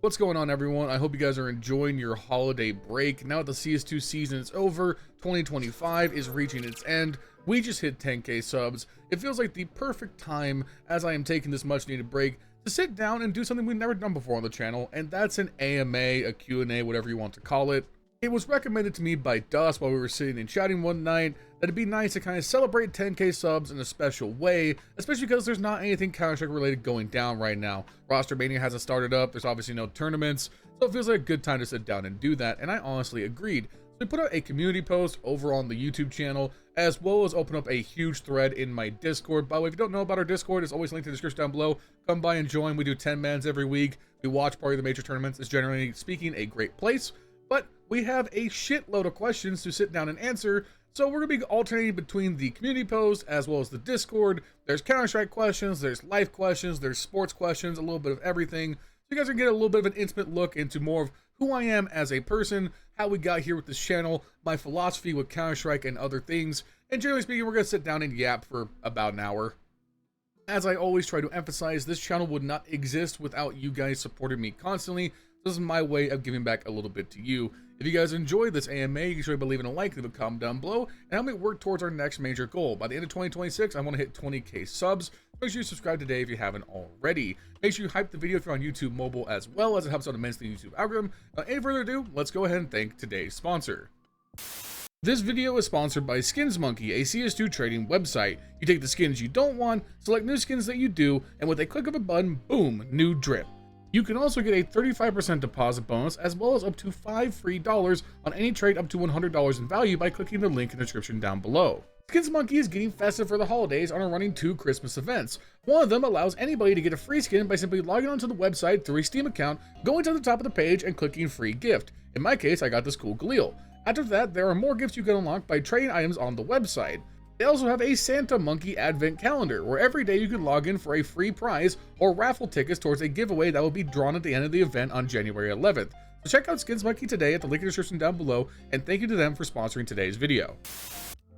What's going on, everyone? I hope you guys are enjoying your holiday break. Now that the CS2 season is over, 2025 is reaching its end. We just hit 10k subs. It feels like the perfect time, as I am taking this much needed break, to sit down and do something we've never done before on the channel, and that's an AMA, a Q&A, whatever you want to call it. It was recommended to me by Dust while we were sitting and chatting one night that it'd be nice to kind of celebrate 10k subs in a special way, especially because there's not anything Counter-Strike related going down right now. Roster Mania hasn't started up, there's obviously no tournaments, so it feels like a good time to sit down and do that, and I honestly agreed. So we put out a community post over on the YouTube channel, as well as open up a huge thread in my Discord. By the way, if you don't know about our Discord, it's always linked in the description down below. Come by and join. We do 10-mans every week. We watch part of the major tournaments. It's generally speaking a great place. But we have a shitload of questions to sit down and answer, so we're going to be alternating between the community post as well as the Discord. There's Counter-Strike questions, there's life questions, there's sports questions, a little bit of everything. So you guys are going to get a little bit of an intimate look into more of who I am as a person, how we got here with this channel, my philosophy with Counter-Strike and other things, and generally speaking, we're going to sit down and yap for about an hour. As I always try to emphasize, this channel would not exist without you guys supporting me constantly. This is my way of giving back a little bit to you. If you guys enjoyed this AMA, you can show by leaving a like, leave a comment down below, and help me work towards our next major goal. By the end of 2026, I want to hit 20k subs. Make sure you subscribe today if you haven't already. Make sure you hype the video if you're on YouTube mobile as well, as it helps out immensely in the YouTube algorithm. Without any further ado, let's go ahead and thank today's sponsor. This video is sponsored by SkinsMonkey, a CS2 trading website. You take the skins you don't want, select new skins that you do, and with a click of a button, boom, new drip. You can also get a 35% deposit bonus, as well as up to $5 free on any trade up to $100 in value by clicking the link in the description down below. SkinsMonkey is getting festive for the holidays and are running 2 Christmas events. One of them allows anybody to get a free skin by simply logging onto the website through a Steam account, going to the top of the page, and clicking free gift. In my case, I got this cool Galil. After that, there are more gifts you can unlock by trading items on the website. They also have a Santa Monkey Advent Calendar, where every day you can log in for a free prize or raffle tickets towards a giveaway that will be drawn at the end of the event on January 11th. So check out SkinsMonkey today at the link in the description down below, and thank you to them for sponsoring today's video.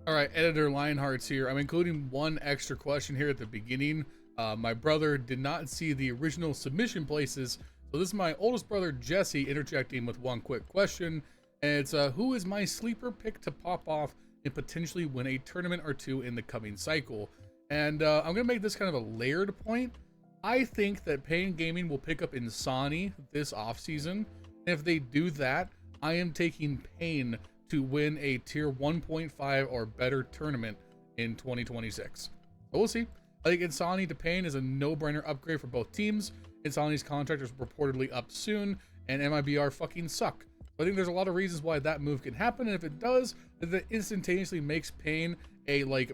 Alright, editor LionHeartZ here. I'm including one extra question here at the beginning. My brother did not see the original submission places, so this is my oldest brother Jesse interjecting with one quick question, and it's who is my sleeper pick to pop off and potentially win a tournament or two in the coming cycle. And I'm gonna make this kind of a layered point. I think that Pain Gaming will pick up Insani this offseason, and if they do that, I am taking Pain to win a tier 1.5 or better tournament in 2026. But we'll see. I think Insani to Pain is a no-brainer upgrade for both teams. Insani's contract is reportedly up soon, and MIBR fucking suck. I think there's a lot of reasons why that move can happen, and if it does, that instantaneously makes Pain a like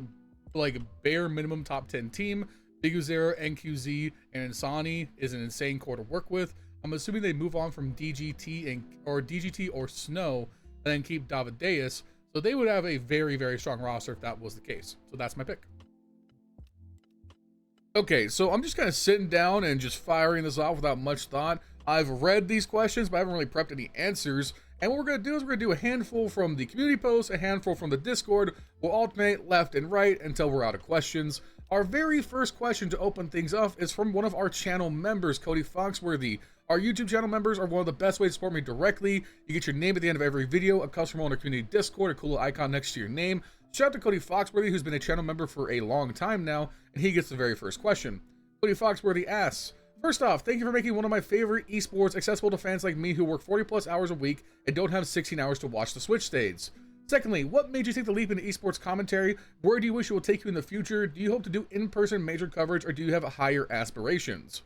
bare minimum top 10 team. Biguzero, NQZ, and Insani is an insane core to work with. I'm assuming they move on from DGT or Snow, and then keep Davideus, so they would have a very, very strong roster if that was the case. So that's my pick. Okay, so I'm just kind of sitting down and just firing this off without much thought. I've read these questions, but I haven't really prepped any answers. And what we're going to do is we're going to do a handful from the community post, a handful from the Discord. We'll alternate left and right until we're out of questions. Our very first question to open things up is from one of our channel members, Cody Foxworthy. Our YouTube channel members are one of the best ways to support me directly. You get your name at the end of every video, a custom role in our community Discord, a cool little icon next to your name. Shout out to Cody Foxworthy, who's been a channel member for a long time now, and he gets the very first question. Cody Foxworthy asks, first off, thank you for making one of my favorite esports accessible to fans like me who work 40+ hours a week and don't have 16 hours to watch the Switch stage. Secondly, what made you take the leap into esports commentary? Where do you wish it will take you in the future? Do you hope to do in-person major coverage, or do you have higher aspirations?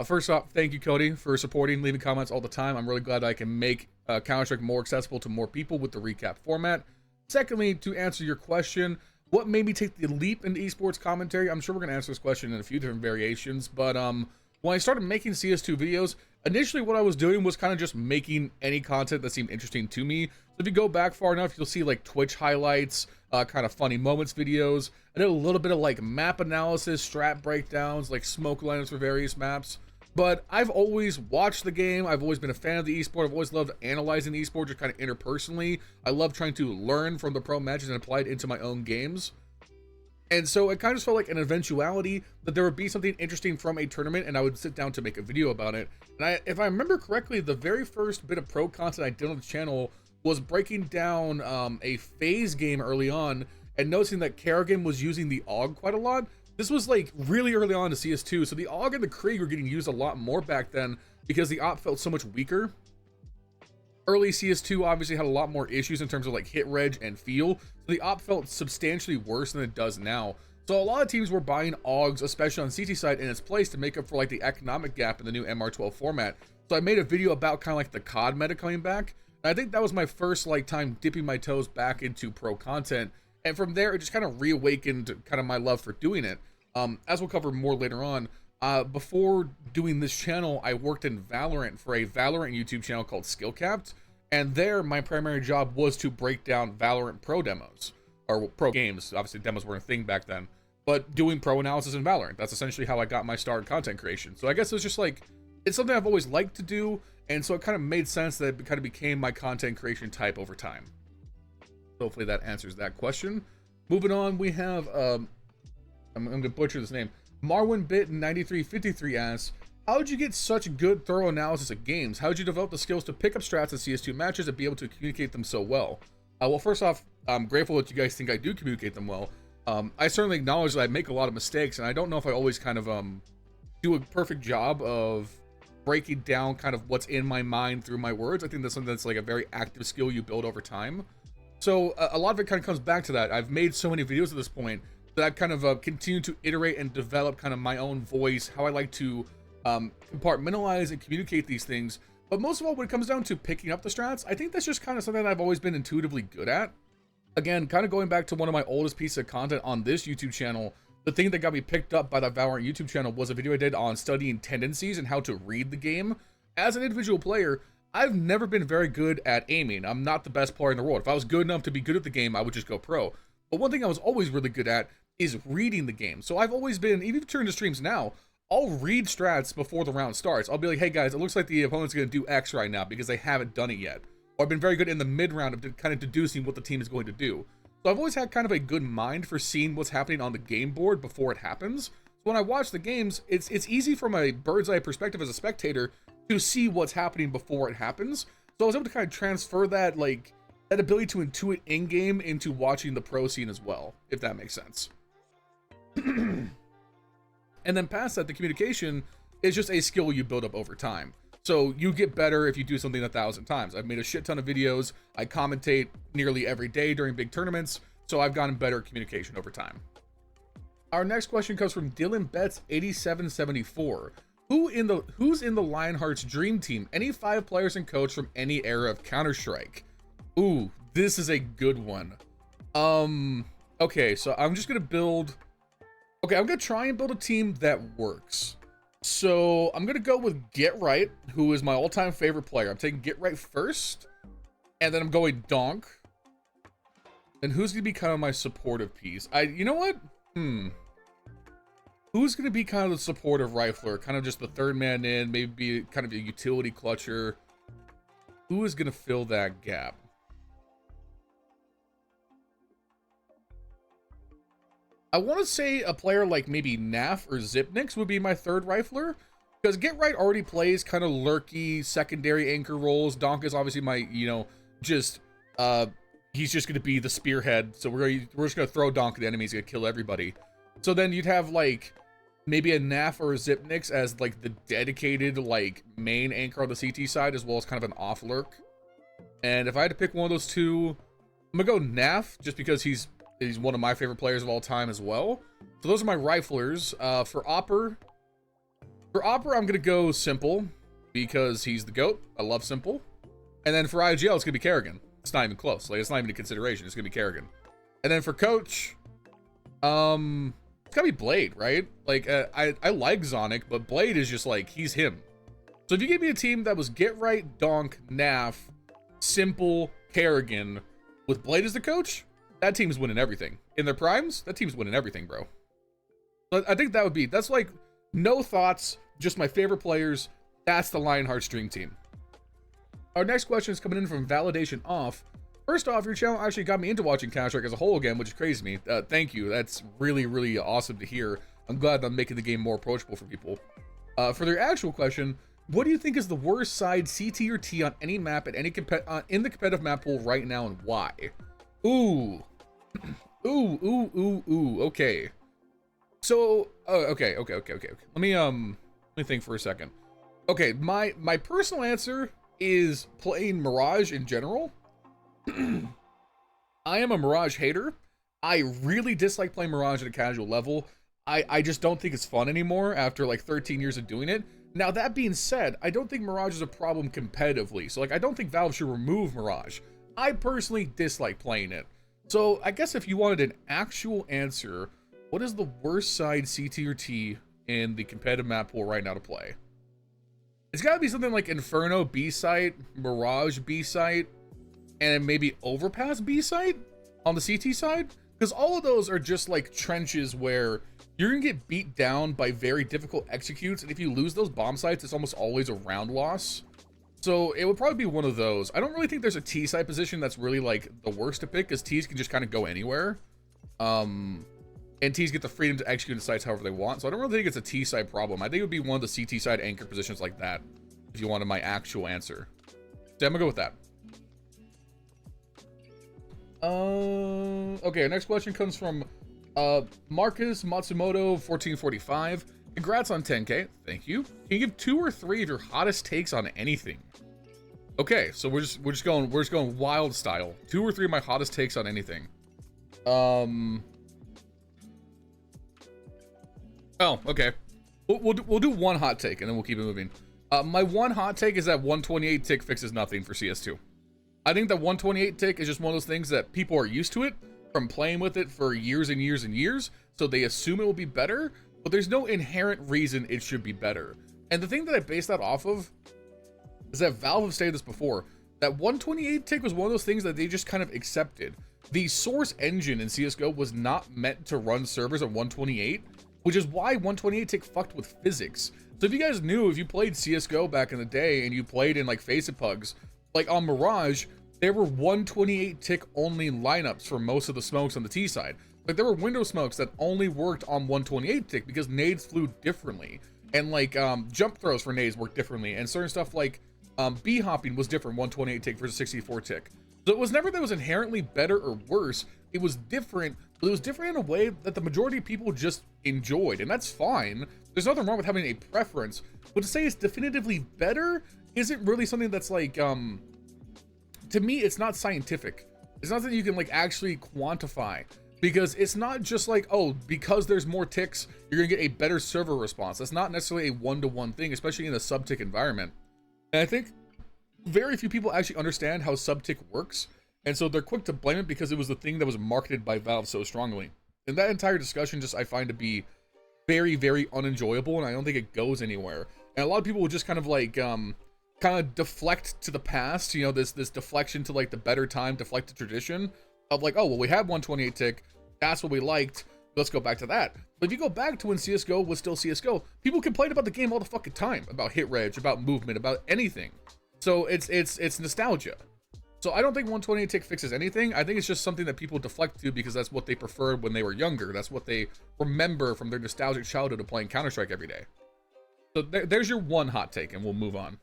First off, thank you, Cody, for supporting, leaving comments all the time. I'm really glad I can make Counter-Strike more accessible to more people with the recap format. Secondly, to answer your question, what made me take the leap into esports commentary? I'm sure we're going to answer this question in a few different variations, but when I started making CS2 videos, initially what I was doing was kind of just making any content that seemed interesting to me. So if you go back far enough, you'll see like Twitch highlights, kind of funny moments videos. I did a little bit of like map analysis, strat breakdowns, like smoke lineups for various maps. But I've always watched the game. I've always been a fan of the esport. I've always loved analyzing the esport just kind of interpersonally. I love trying to learn from the pro matches and apply it into my own games. And so it kind of just felt like an eventuality that there would be something interesting from a tournament, and I would sit down to make a video about it. And if I remember correctly, the very first bit of pro content I did on the channel was breaking down a phase game early on and noticing that Kerrigan was using the AUG quite a lot. This was like really early on to CS2, so the AUG and the Krieg were getting used a lot more back then because the op felt so much weaker. Early CS2 obviously had a lot more issues in terms of like hit reg and feel, so the op felt substantially worse than it does now. So a lot of teams were buying AUGs, especially on CT side, in its place to make up for like the economic gap in the new MR12 format. So I made a video about kind of like the COD meta coming back, and I think that was my first like time dipping my toes back into pro content, and from there it just kind of reawakened kind of my love for doing it. As we'll cover more later on, before doing this channel, I worked in Valorant for a Valorant YouTube channel called Skillcapped, and there my primary job was to break down Valorant pro demos, or pro games. Obviously demos weren't a thing back then, but doing pro analysis in Valorant. That's essentially how I got my start in content creation. So I guess it was just like, it's something I've always liked to do, and so it kind of made sense that it kind of became my content creation type over time. Hopefully that answers that question. Moving on, we have, I'm gonna butcher this name. Marwin Bit 9353 asks, how did you get such good thorough analysis of games? How did you develop the skills to pick up strats in CS2 matches and be able to communicate them so well? Well, first off, I'm grateful that you guys think I do communicate them well. I certainly acknowledge that I make a lot of mistakes, and I don't know if I always kind of do a perfect job of breaking down kind of what's in my mind through my words. I think that's something that's like a very active skill you build over time. So a lot of it kind of comes back to that. I've made so many videos at this point that I've kind of continued to iterate and develop kind of my own voice, how I like to compartmentalize and communicate these things. But most of all, when it comes down to picking up the strats, I think that's just kind of something that I've always been intuitively good at. Again, kind of going back to one of my oldest pieces of content on this YouTube channel, the thing that got me picked up by that Valorant YouTube channel was a video I did on studying tendencies and how to read the game. As an individual player, I've never been very good at aiming. I'm not the best player in the world. If I was good enough to be good at the game, I would just go pro. But one thing I was always really good at is reading the game. So I've always been, even if you turn to streams now, I'll read strats before the round starts. I'll be like, hey guys, it looks like the opponent's going to do X right now because they haven't done it yet. Or I've been very good in the mid round of kind of deducing what the team is going to do. So I've always had kind of a good mind for seeing what's happening on the game board before it happens. So when I watch the games, it's easy from a bird's eye perspective as a spectator to see what's happening before it happens. So I was able to kind of transfer that, like, that ability to intuit in-game into watching the pro scene as well, if that makes sense. And then past that, the communication is just a skill you build up over time. So you get better if you do something 1,000 times. I've made a shit ton of videos. I commentate nearly every day during big tournaments, so I've gotten better at communication over time. Our next question comes from Dylan Betts 8774. Who's in the LionHeartZ dream team? Any 5 players and coach from any era of Counter-Strike? Ooh, this is a good one. Okay, so I'm just gonna build. Okay, I'm gonna try and build a team that works. So I'm gonna go with Get Right, who is my all-time favorite player. I'm taking Get Right first, and then I'm going Donk. And who's gonna be kind of my supportive piece? You know what? Who's gonna be kind of the supportive rifler? Kind of just the third man in, maybe kind of a utility clutcher. Who is gonna fill that gap? I want to say a player like maybe Naf or Zipnix would be my third rifler, because Get Right already plays kind of lurky secondary anchor roles. Donk is obviously my, you know, just he's just going to be the spearhead. So we're just going to throw Donk at the enemy. He's going to kill everybody. So then you'd have like maybe a Naf or a Zipnix as like the dedicated like main anchor on the CT side, as well as kind of an off lurk. And if I had to pick one of those two, I'm gonna go Naf just because he's one of my favorite players of all time as well. So those are my riflers. For Opper, I'm gonna go Simple because he's the GOAT. I love Simple. And then for IGL, it's gonna be Kerrigan. It's not even close. Like, it's not even a consideration. It's gonna be Kerrigan. And then for coach, it's gotta be Blade, right? Like, I like Zonic, but Blade is just like, he's him. So if you gave me a team that was Get Right, Donk, Naf, Simple, Kerrigan, with Blade as the coach, that team's winning everything. In their primes, that team's winning everything, bro. But I think that's like, no thoughts, just my favorite players. That's the LionHeartZ dream team. Our next question is coming in from Validation Off. First off, your channel actually got me into watching Counter-Strike as a whole again, which is crazy to me. Thank you. That's really, really awesome to hear. I'm glad that I'm making the game more approachable for people. For their actual question, what do you think is the worst side, CT or T, on any map at any in the competitive map pool right now, and why? Ooh. Ooh. Okay. So, okay. Let me think for a second. Okay, my personal answer is playing Mirage in general. I am a Mirage hater. I really dislike playing Mirage at a casual level. I just don't think it's fun anymore after like 13 years of doing it. Now, that being said, I don't think Mirage is a problem competitively. So, like, I don't think Valve should remove Mirage. I personally dislike playing it. So, I guess if you wanted an actual answer, what is the worst side, CT or T, in the competitive map pool right now to play? It's got to be something like Inferno B site, Mirage B site, and maybe Overpass B site on the CT side, because all of those are just like trenches where you're gonna get beat down by very difficult executes, and if you lose those bomb sites, it's almost always a round loss. So it would probably be one of those. I don't really think there's a T site position that's really like the worst to pick, because T's can just kind of go anywhere, and T's get the freedom to execute the sites however they want. So I don't really think it's a T side problem. I think it would be one of the CT side anchor positions like that, if you wanted my actual answer. So I'm gonna go with that. Okay, our next question comes from Marcus Matsumoto 1445. Congrats on 10K. Thank you. Can you give 2 or 3 of your hottest takes on anything? Okay, so we're just going wild style. 2 or 3 of my hottest takes on anything. Oh, okay. We'll do one hot take and then we'll keep it moving. My one hot take is that 128 tick fixes nothing for CS2. I think that 128 tick is just one of those things that people are used to it from playing with it for years and years and years, so they assume it will be better, but there's no inherent reason it should be better. And the thing that I base that off of is that Valve have stated this before, that 128 tick was one of those things that they just kind of accepted. The source engine in CSGO was not meant to run servers at 128, which is why 128 tick fucked with physics. So if you guys knew, if you played CSGO back in the day and you played in like Face-It Pugs, like on Mirage, there were 128 tick only lineups for most of the smokes on the T side. Like there were window smokes that only worked on 128 tick because nades flew differently, and like jump throws for nades worked differently, and certain stuff like B hopping was different 128 tick versus 64 tick. So it was never that it was inherently better or worse. It was different, but it was different in a way that the majority of people just enjoyed, and that's fine. There's nothing wrong with having a preference, but to say it's definitively better isn't really something that's like to me, it's not scientific. It's not that you can like actually quantify, because it's not just like, oh, because there's more ticks, you're gonna get a better server response. That's not necessarily a one-to-one thing, especially in a sub-tick environment. And I think very few people actually understand how sub-tick works, and so they're quick to blame it because it was the thing that was marketed by Valve so strongly. And that entire discussion just I find to be very, very unenjoyable, and I don't think it goes anywhere. And a lot of people will just kind of like kind of deflect to the past, you know, this deflection to like the better time, deflect to tradition of like, oh, well, we had 128 tick, that's what we liked, let's go back to that. But if you go back to when CSGO was still CSGO, people complained about the game all the fucking time, about hit reg, about movement, about anything. So it's nostalgia. So I don't think 128 tick fixes anything. I think it's just something that people deflect to because that's what they preferred when they were younger. That's what they remember from their nostalgic childhood of playing Counter-Strike every day. So there's your one hot take, and we'll move on.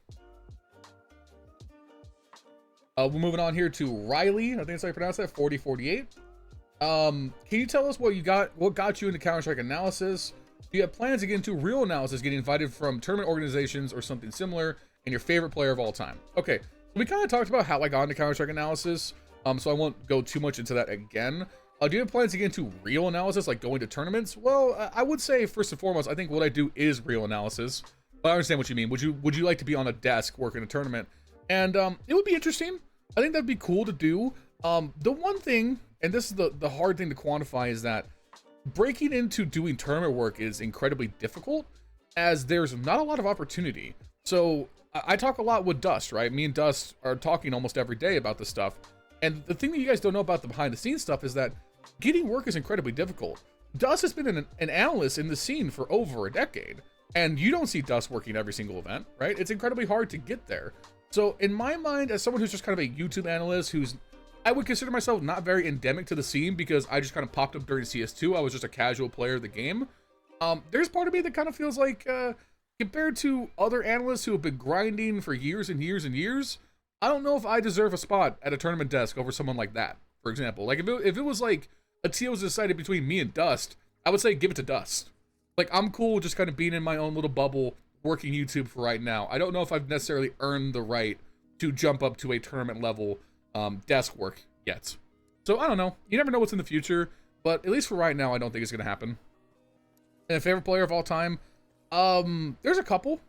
We're moving on here to Riley. I think that's how you pronounce that. 4048. Can you tell us what got you into Counter-Strike analysis? Do you have plans to get into real analysis, getting invited from tournament organizations or something similar, and your favorite player of all time? Okay, we kind of talked about how I got into Counter-Strike analysis, so I won't go too much into that again. Do you have plans to get into real analysis, like going to tournaments? Well, I would say first and foremost, I think what I do is real analysis. But I understand what you mean. Would you like to be on a desk working a tournament? And it would be interesting. I think that'd be cool to do. The one thing, and this is the hard thing to quantify, is that breaking into doing tournament work is incredibly difficult, as there's not a lot of opportunity. So I talk a lot with Dust, right? Me and Dust are talking almost every day about this stuff. And the thing that you guys don't know about the behind the scenes stuff is that getting work is incredibly difficult. Dust has been an analyst in the scene for over a decade, and you don't see Dust working every single event, right? It's incredibly hard to get there. So in my mind, as someone who's just kind of a YouTube analyst who's I would consider myself not very endemic to the scene because I just kind of popped up during CS2. I was just a casual player of the game. There's part of me that kind of feels like, compared to other analysts who have been grinding for years and years and years, I don't know if I deserve a spot at a tournament desk over someone like that, for example. Like, if it was like a team was decided between me and Dust, I would say give it to Dust. Like, I'm cool just kind of being in my own little bubble, working YouTube for right now. I don't know if I've necessarily earned the right to jump up to a tournament level desk work yet. So I don't know. You never know what's in the future, but at least for right now, I don't think it's going to happen. And a favorite player of all time? There's a couple,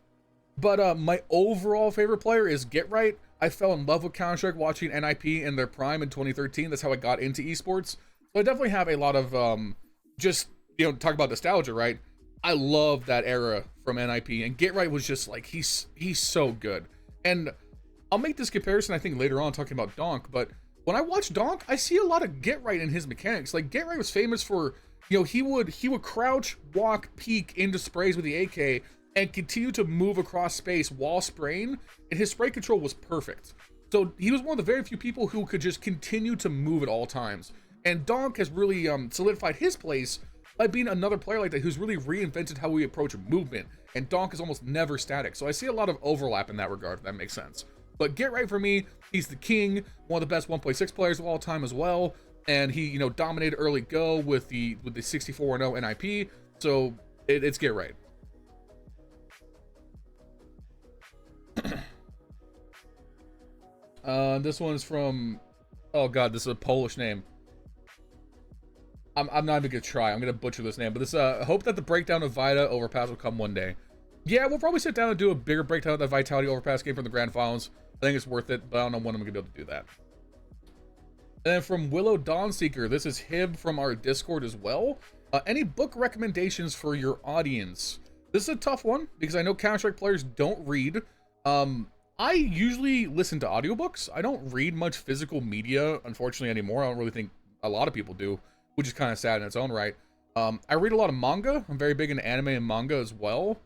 but my overall favorite player is GetRight. I fell in love with Counter-Strike watching NIP in their prime in 2013. That's how I got into esports. So I definitely have a lot of just, you know, talk about nostalgia, right? I love that era from NIP, and GetRight was just like, he's so good. And I'll make this comparison, I think, later on talking about Donk, but when I watch Donk, I see a lot of GetRight in his mechanics. Like, GetRight was famous for, you know, he would crouch, walk, peek into sprays with the AK, and continue to move across space while spraying, and his spray control was perfect. So he was one of the very few people who could just continue to move at all times. And Donk has really solidified his place by being another player like that who's really reinvented how we approach movement. And Donk is almost never static. So I see a lot of overlap in that regard, if that makes sense. But GetRight for me, he's the king, one of the best 1.6 players of all time as well. And he, you know, dominated early go with the 64-0 NIP. So it's GetRight. This one's from, oh god, this is a Polish name. I'm not even gonna try. I'm gonna butcher this name, but this hope that the breakdown of Vita Overpass will come one day. Yeah, we'll probably sit down and do a bigger breakdown of the Vitality Overpass game from the Grand Finals. I think it's worth it, but I don't know when I'm gonna be able to do that. And then from Willow Dawnseeker, this is Hib from our Discord as well. Any book recommendations for your audience? This is a tough one because I know Counter-Strike players don't read. I usually listen to audiobooks. I don't read much physical media, unfortunately, anymore. I don't really think a lot of people do, which is kind of sad in its own right. I read a lot of manga. I'm very big into anime and manga as well.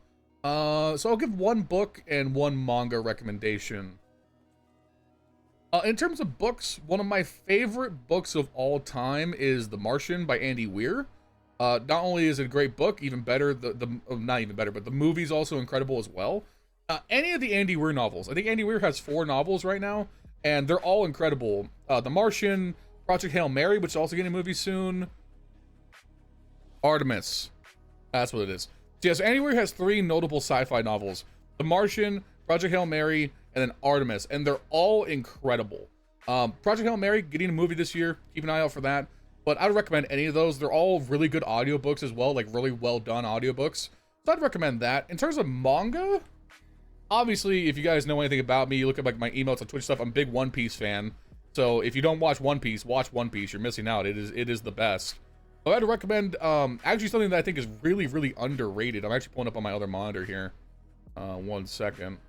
So I'll give one book and one manga recommendation. In terms of books, one of my favorite books of all time is The Martian by Andy Weir. Not only is it a great book, even better, not even better, but the movie's also incredible as well. Any of the Andy Weir novels. I think Andy Weir has 4 novels right now, and they're all incredible. The Martian, Project Hail Mary, which is also getting a movie soon. Artemis. That's what it is. So yes, Andy Weir has 3 notable sci-fi novels. The Martian, Project Hail Mary, and then Artemis, and they're all incredible. Project Hail Mary getting a movie this year. Keep an eye out for that. But I would recommend any of those. They're all really good audiobooks as well, like really well done audiobooks. So I'd recommend that. In terms of manga, obviously, if you guys know anything about me, you look at like my emails on Twitch stuff, I'm a big One Piece fan. So if you don't watch One Piece, watch One Piece. You're missing out. It is the best. But I'd recommend actually something that I think is really, really underrated. I'm actually pulling up on my other monitor here. 1 second.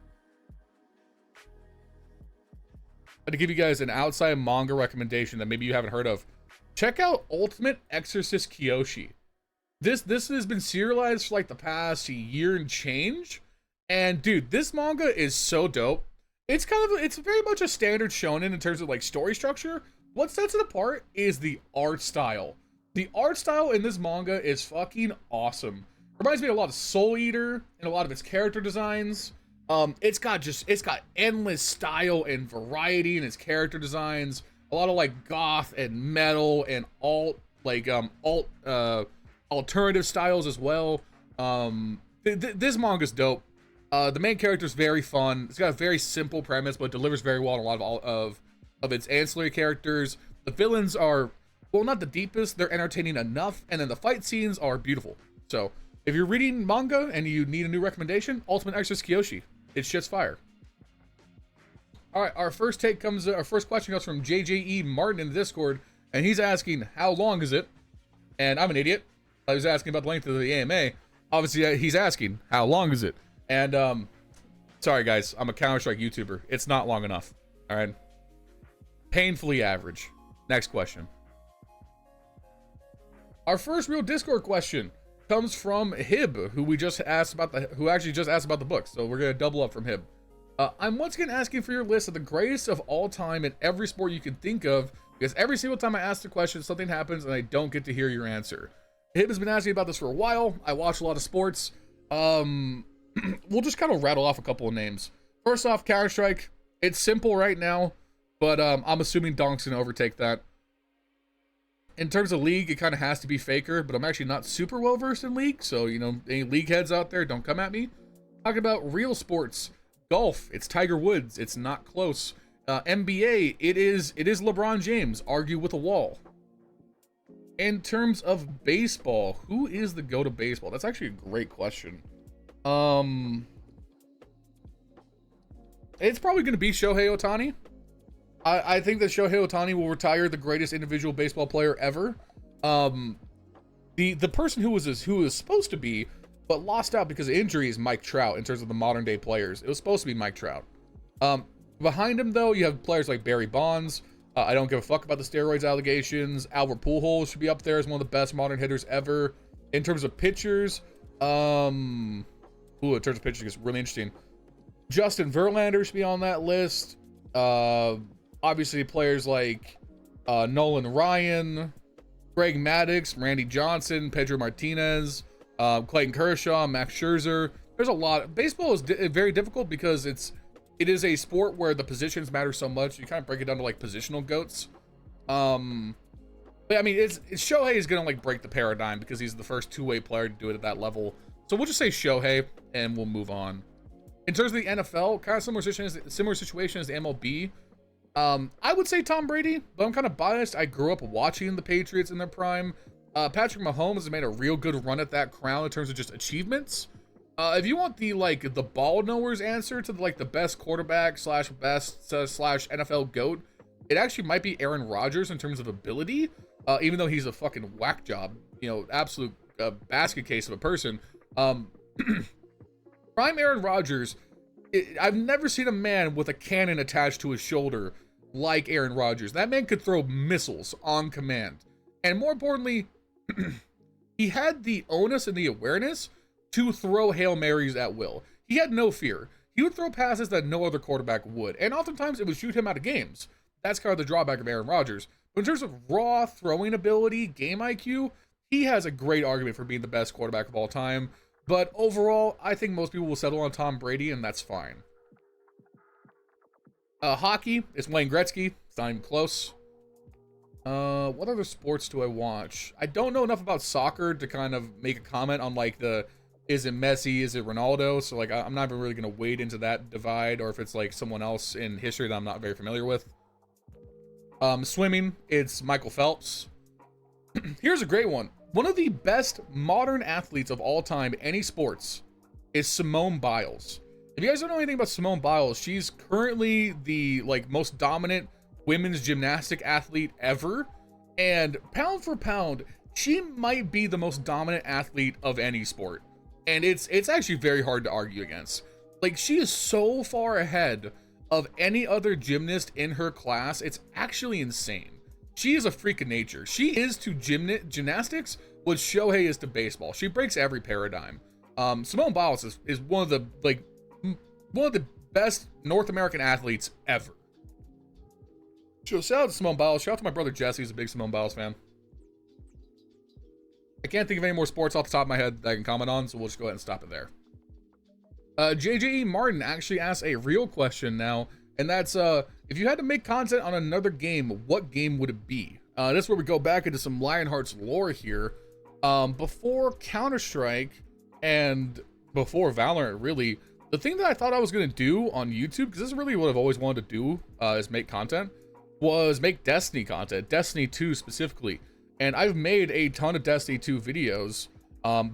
To give you guys an outside manga recommendation that maybe you haven't heard of, check out Ultimate Exorcist Kyoshi. This has been serialized for like the past year and change, and dude, this manga is so dope. It's very much a standard shonen in terms of like story structure. What sets it apart is the art style. The art style in this manga is fucking awesome. Reminds me a lot of Soul Eater and a lot of its character designs. It's got endless style and variety in its character designs. A lot of like goth and metal and alternative styles as well. This manga's dope. The main character is very fun. It's got a very simple premise, but delivers very well on a lot of its ancillary characters. The villains are, well, not the deepest. They're entertaining enough, and then the fight scenes are beautiful. So if you're reading manga and you need a new recommendation, Ultimate Exorcist Kyoshi. It's just fire. All right, our first question comes from JJE Martin in the Discord, and he's asking, how long is it? And I'm an idiot. I was asking about the length of the AMA. Obviously, he's asking, how long is it? And, sorry guys, I'm a Counter-Strike YouTuber. It's not long enough, all right? Painfully average. Next question. Our first real Discord question comes from Hib, who actually just asked about the book. So we're gonna double up from Hib. I'm once again asking for your list of the greatest of all time in every sport you can think of because every single time I ask the question, something happens and I don't get to hear your answer. Hib has been asking about this for a while. I watch a lot of sports. We'll just kind of rattle off a couple of names. First off, Counter-Strike. It's simple right now, but I'm assuming Donk's gonna overtake that. In terms of League, it kind of has to be Faker, but I'm actually not super well versed in League, so you know, any League heads out there, don't come at me. Talking about real sports, golf. It's Tiger Woods. It's not close. NBA. It is LeBron James. Argue with a wall. In terms of baseball, who is the GOAT of baseball? That's actually a great question. It's probably going to be Shohei Ohtani. I think that Shohei Ohtani will retire the greatest individual baseball player ever. The person who was supposed to be, but lost out because of injury, is Mike Trout. In terms of the modern day players, it was supposed to be Mike Trout. Behind him, though, you have players like Barry Bonds. I don't give a fuck about the steroids allegations. Albert Pujols should be up there as one of the best modern hitters ever. In terms of pitchers, in terms of pitchers, it's really interesting. Justin Verlander should be on that list. Obviously, players like Nolan Ryan, Greg Maddux, Randy Johnson, Pedro Martinez, Clayton Kershaw, Max Scherzer. There's a lot. Baseball is very difficult because it is a sport where the positions matter so much. You kind of break it down to like positional goats. But I mean, it's Shohei is gonna like break the paradigm because he's the first two-way player to do it at that level. So we'll just say Shohei and we'll move on. In terms of the NFL, kind of similar situation as the MLB. I would say Tom Brady, but I'm kind of biased. I grew up watching the Patriots in their prime. Patrick Mahomes has made a real good run at that crown in terms of just achievements. If you want the ball knowers answer to the best quarterback / best / NFL GOAT, it actually might be Aaron Rodgers in terms of ability. Even though he's a fucking whack job, you know, absolute basket case of a person. Prime Aaron Rodgers, I've never seen a man with a cannon attached to his shoulder like Aaron Rodgers. That man could throw missiles on command. And more importantly, he had the onus and the awareness to throw Hail Marys at will. He had no fear. He would throw passes that no other quarterback would. And oftentimes it would shoot him out of games. That's kind of the drawback of Aaron Rodgers. But in terms of raw throwing ability, game IQ, he has a great argument for being the best quarterback of all time. But overall, I think most people will settle on Tom Brady, and that's fine. Hockey, it's Wayne Gretzky. It's not even close. What other sports do I watch? I don't know enough about soccer to kind of make a comment on is it Messi, is it Ronaldo? So I'm not even really going to wade into that divide, or if it's someone else in history that I'm not very familiar with. Swimming, it's Michael Phelps. Here's a great one. One of the best modern athletes of all time, any sports, is Simone Biles. If you guys don't know anything about Simone Biles, she's currently the most dominant women's gymnastic athlete ever. And pound for pound, she might be the most dominant athlete of any sport. And it's actually very hard to argue against. She is so far ahead of any other gymnast in her class. It's actually insane. She is a freak of nature. She is to gymnastics what Shohei is to baseball. She breaks every paradigm. Simone Biles is one of the best North American athletes ever. So shout out to Simone Biles. Shout out to my brother Jesse, who's a big Simone Biles fan. I can't think of any more sports off the top of my head that I can comment on, so we'll just go ahead and stop it there. JJE Martin actually asked a real question now, and that's if you had to make content on another game, what game would it be? This is where we go back into some LionHeartZ lore here. Before Counter-Strike and before Valorant, really, the thing that I thought I was going to do on YouTube, because this is really what I've always wanted to do, is make content, was make Destiny content, Destiny 2 specifically. And I've made a ton of Destiny 2 videos,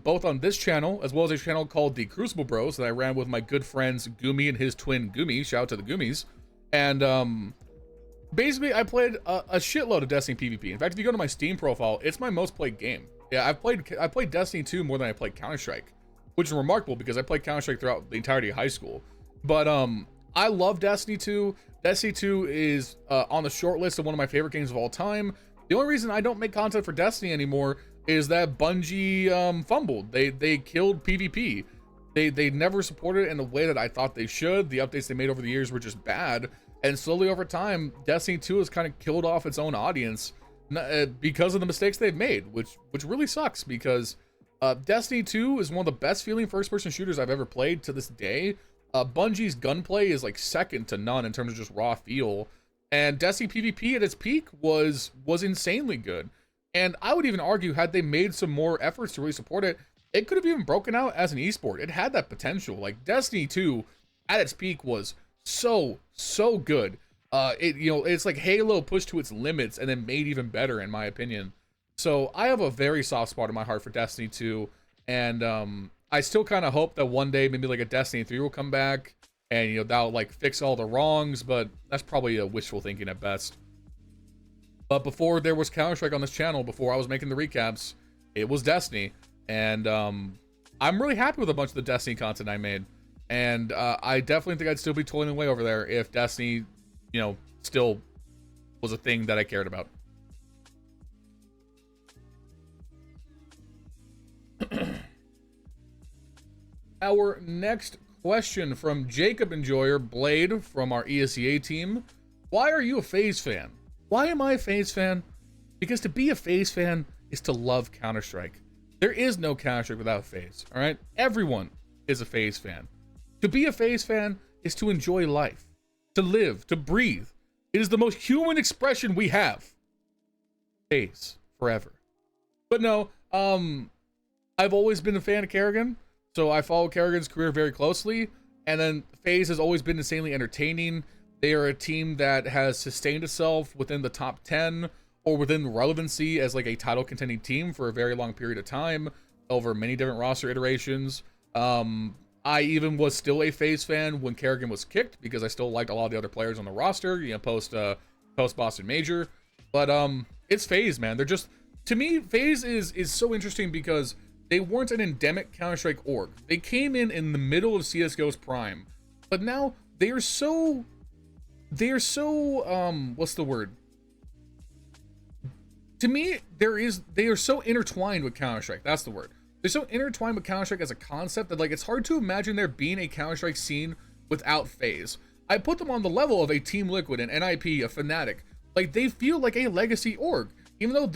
both on this channel, as well as a channel called the Crucible Bros that I ran with my good friends Gumi and his twin Gumi. Shout out to the Gumis. And basically, I played a shitload of Destiny PvP. In fact, if you go to my Steam profile, it's my most played game. Yeah, I played Destiny 2 more than I played Counter-Strike, which is remarkable because I played Counter-Strike throughout the entirety of high school. But I love Destiny 2. Destiny 2 is on the short list of one of my favorite games of all time. The only reason I don't make content for Destiny anymore is that Bungie fumbled. They killed PvP. They never supported it in the way that I thought they should. The updates they made over the years were just bad, and slowly over time, Destiny 2 has kind of killed off its own audience because of the mistakes they've made, which really sucks, because Destiny 2 is one of the best feeling first-person shooters I've ever played to this day. Bungie's gunplay is like second to none in terms of just raw feel, and Destiny PvP at its peak was insanely good. And I would even argue, had they made some more efforts to really support it, it could have even broken out as an esport. It had that potential. Like, Destiny 2 at its peak was so good. It's like Halo pushed to its limits and then made even better, in my opinion. So I have a very soft spot in my heart for Destiny 2, and I still kind of hope that one day maybe like a Destiny 3 will come back and that'll like fix all the wrongs, but that's probably a wishful thinking at best. But before there was Counter-Strike on this channel, before I was making the recaps, it was Destiny, and I'm really happy with a bunch of the Destiny content I made, and I definitely think I'd still be toiling away over there if Destiny still was a thing that I cared about. Our next question from Jacob Enjoyer Blade from our ESEA team. Why are you a FaZe fan? Why am I a FaZe fan? Because to be a FaZe fan is to love Counter-Strike. There is no Counter-Strike without FaZe, all right? Everyone is a FaZe fan. To be a FaZe fan is to enjoy life, to live, to breathe. It is the most human expression we have. FaZe forever. But no, I've always been a fan of Kerrigan, so I follow Kerrigan's career very closely, and then FaZe has always been insanely entertaining. They are a team that has sustained itself within the top 10 or within relevancy as like a title contending team for a very long period of time over many different roster iterations. I even was still a FaZe fan when Kerrigan was kicked, because I still liked a lot of the other players on the roster, post Boston Major. But it's FaZe, man. They're just, to me, FaZe is so interesting because they weren't an endemic Counter-Strike org. They came in the middle of CSGO's prime, but now they are so what's the word? To me, they are so intertwined with Counter-Strike. That's the word. They're so intertwined with Counter-Strike as a concept that like it's hard to imagine there being a Counter-Strike scene without FaZe. I put them on the level of a Team Liquid, an NIP, a Fnatic. Like, they feel like a legacy org, even though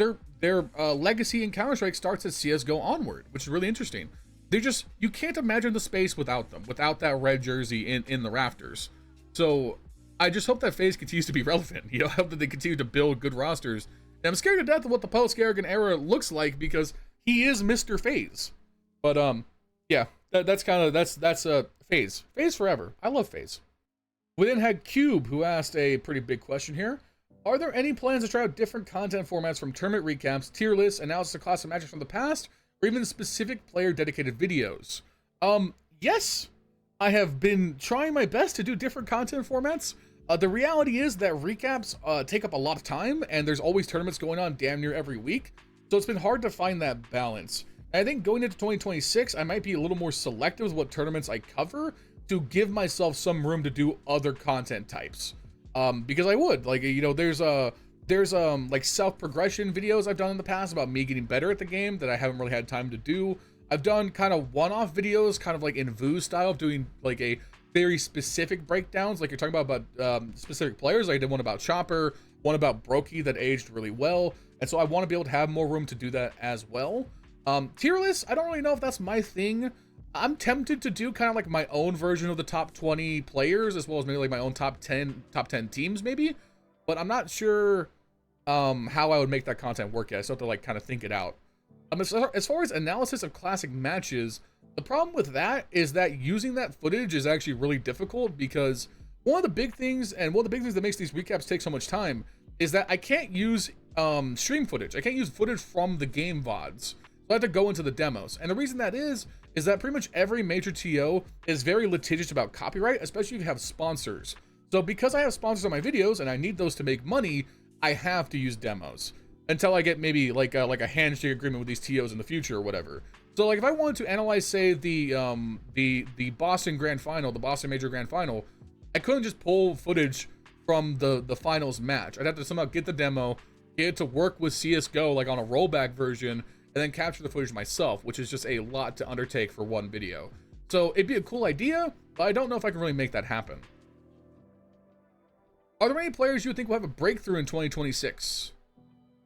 their legacy in Counter-Strike starts at CSGO onward, which is really interesting. You can't imagine the space without them, without that red jersey in the rafters. So I just hope that FaZe continues to be relevant. I hope that they continue to build good rosters. And I'm scared to death of what the post-Kerrigan era looks like, because he is Mr. FaZe. But yeah, that's FaZe. FaZe forever. I love FaZe. We then had Cube, who asked a pretty big question here. Are there any plans to try out different content formats, from tournament recaps, tier lists, analysis of classic matches from the past, or even specific player dedicated videos? Yes, I have been trying my best to do different content formats. The reality is that recaps take up a lot of time, and there's always tournaments going on damn near every week. So it's been hard to find that balance. And I think going into 2026, I might be a little more selective with what tournaments I cover to give myself some room to do other content types. Because I would, like, there's like self-progression videos I've done in the past about me getting better at the game that I haven't really had time to do. I've done kind of one-off videos, kind of like in VOO style, of doing like a very specific breakdowns, like you're talking about specific players. I did one about Chopper, one about Brokey that aged really well, and so I want to be able to have more room to do that as well. Tier lists, I don't really know if that's my thing. I'm tempted to do kind of like my own version of the top 20 players, as well as maybe like my own top 10 teams maybe, but I'm not sure how I would make that content work yet. I still have to like kind of think it out. As far as analysis of classic matches, the problem with that is that using that footage is actually really difficult, because one of the big things that makes these recaps take so much time is that I can't use stream footage. I can't use footage from the game VODs. So I have to go into the demos. And the reason that is that pretty much every major TO is very litigious about copyright, especially if you have sponsors. So because I have sponsors on my videos and I need those to make money, I have to use demos until I get maybe like a handshake agreement with these TOs in the future or whatever. So like if I wanted to analyze, say, the Boston Grand Final, the Boston Major Grand Final, I couldn't just pull footage from the finals match. I'd have to somehow get the demo, get it to work with CSGO like on a rollback version, and then capture the footage myself, which is just a lot to undertake for one video. So it'd be a cool idea, but I don't know if I can really make that happen. Are there any players you would think will have a breakthrough in 2026?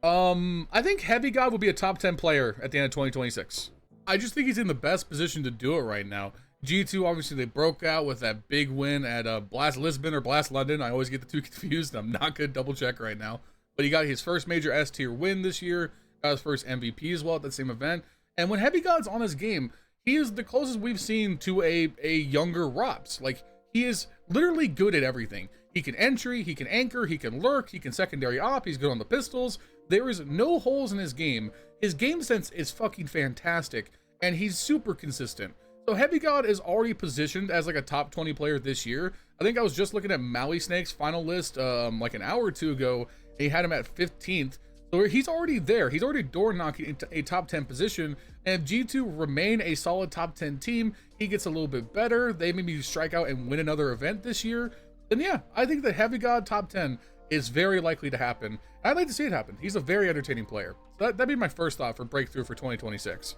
I think Heavy God will be a top 10 player at the end of 2026. I just think he's in the best position to do it right now. G2, obviously, they broke out with that big win at Blast Lisbon or Blast London. I always get the two confused. I'm not good double check right now. But he got his first major S tier win this year. Got his first MVP as well at that same event. And when Heavy God's on his game, he is the closest we've seen to a younger Rops. Like, he is literally good at everything. He can entry, he can anchor, he can lurk, he can secondary op, he's good on the pistols. There is no holes in his game. His game sense is fucking fantastic, and he's super consistent. So Heavy God is already positioned as like a top 20 player this year. I think I was just looking at Maui Snake's final list like an hour or two ago, and he had him at 15th. So he's already there. He's already door knocking into a top 10 position. And if G2 remain a solid top 10 team, he gets a little bit better. They maybe strike out and win another event this year. Then yeah, I think that Heavy God top 10 is very likely to happen. I'd like to see it happen. He's a very entertaining player. So that'd be my first thought for breakthrough for 2026.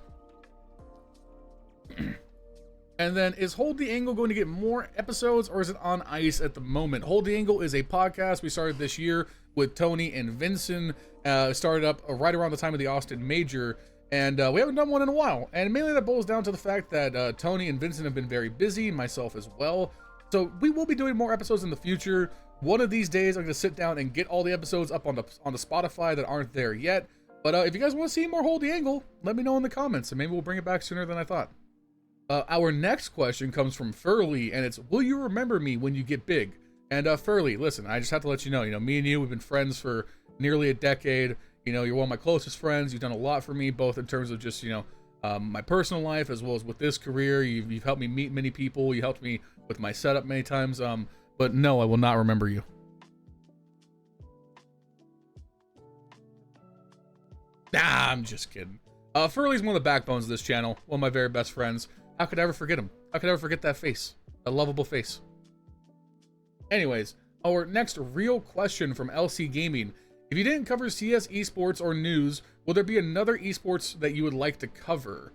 And then, is Hold the Angle going to get more episodes, or is it on ice at the moment? Hold the Angle is a podcast we started this year with Tony and Vincent. Started up right around the time of the Austin Major, and we haven't done one in a while. And mainly that boils down to the fact that Tony and Vincent have been very busy, myself as well. So we will be doing more episodes in the future. One of these days, I'm going to sit down and get all the episodes up on the Spotify that aren't there yet. But if you guys want to see more Hold the Angle, let me know in the comments, and maybe we'll bring it back sooner than I thought. Our next question comes from Furley, and it's, will you remember me when you get big? And Furley, listen, I just have to let you know, me and you, we've been friends for nearly a decade. You're one of my closest friends. You've done a lot for me, both in terms of just, my personal life as well as with this career. You've helped me meet many people. You helped me with my setup many times. But no, I will not remember you. Nah, I'm just kidding. Furley's one of the backbones of this channel. One of my very best friends. How could I ever forget him? How could I ever forget that face? A lovable face. Anyways, our next real question from LC Gaming. If you didn't cover CS esports or news, will there be another esports that you would like to cover?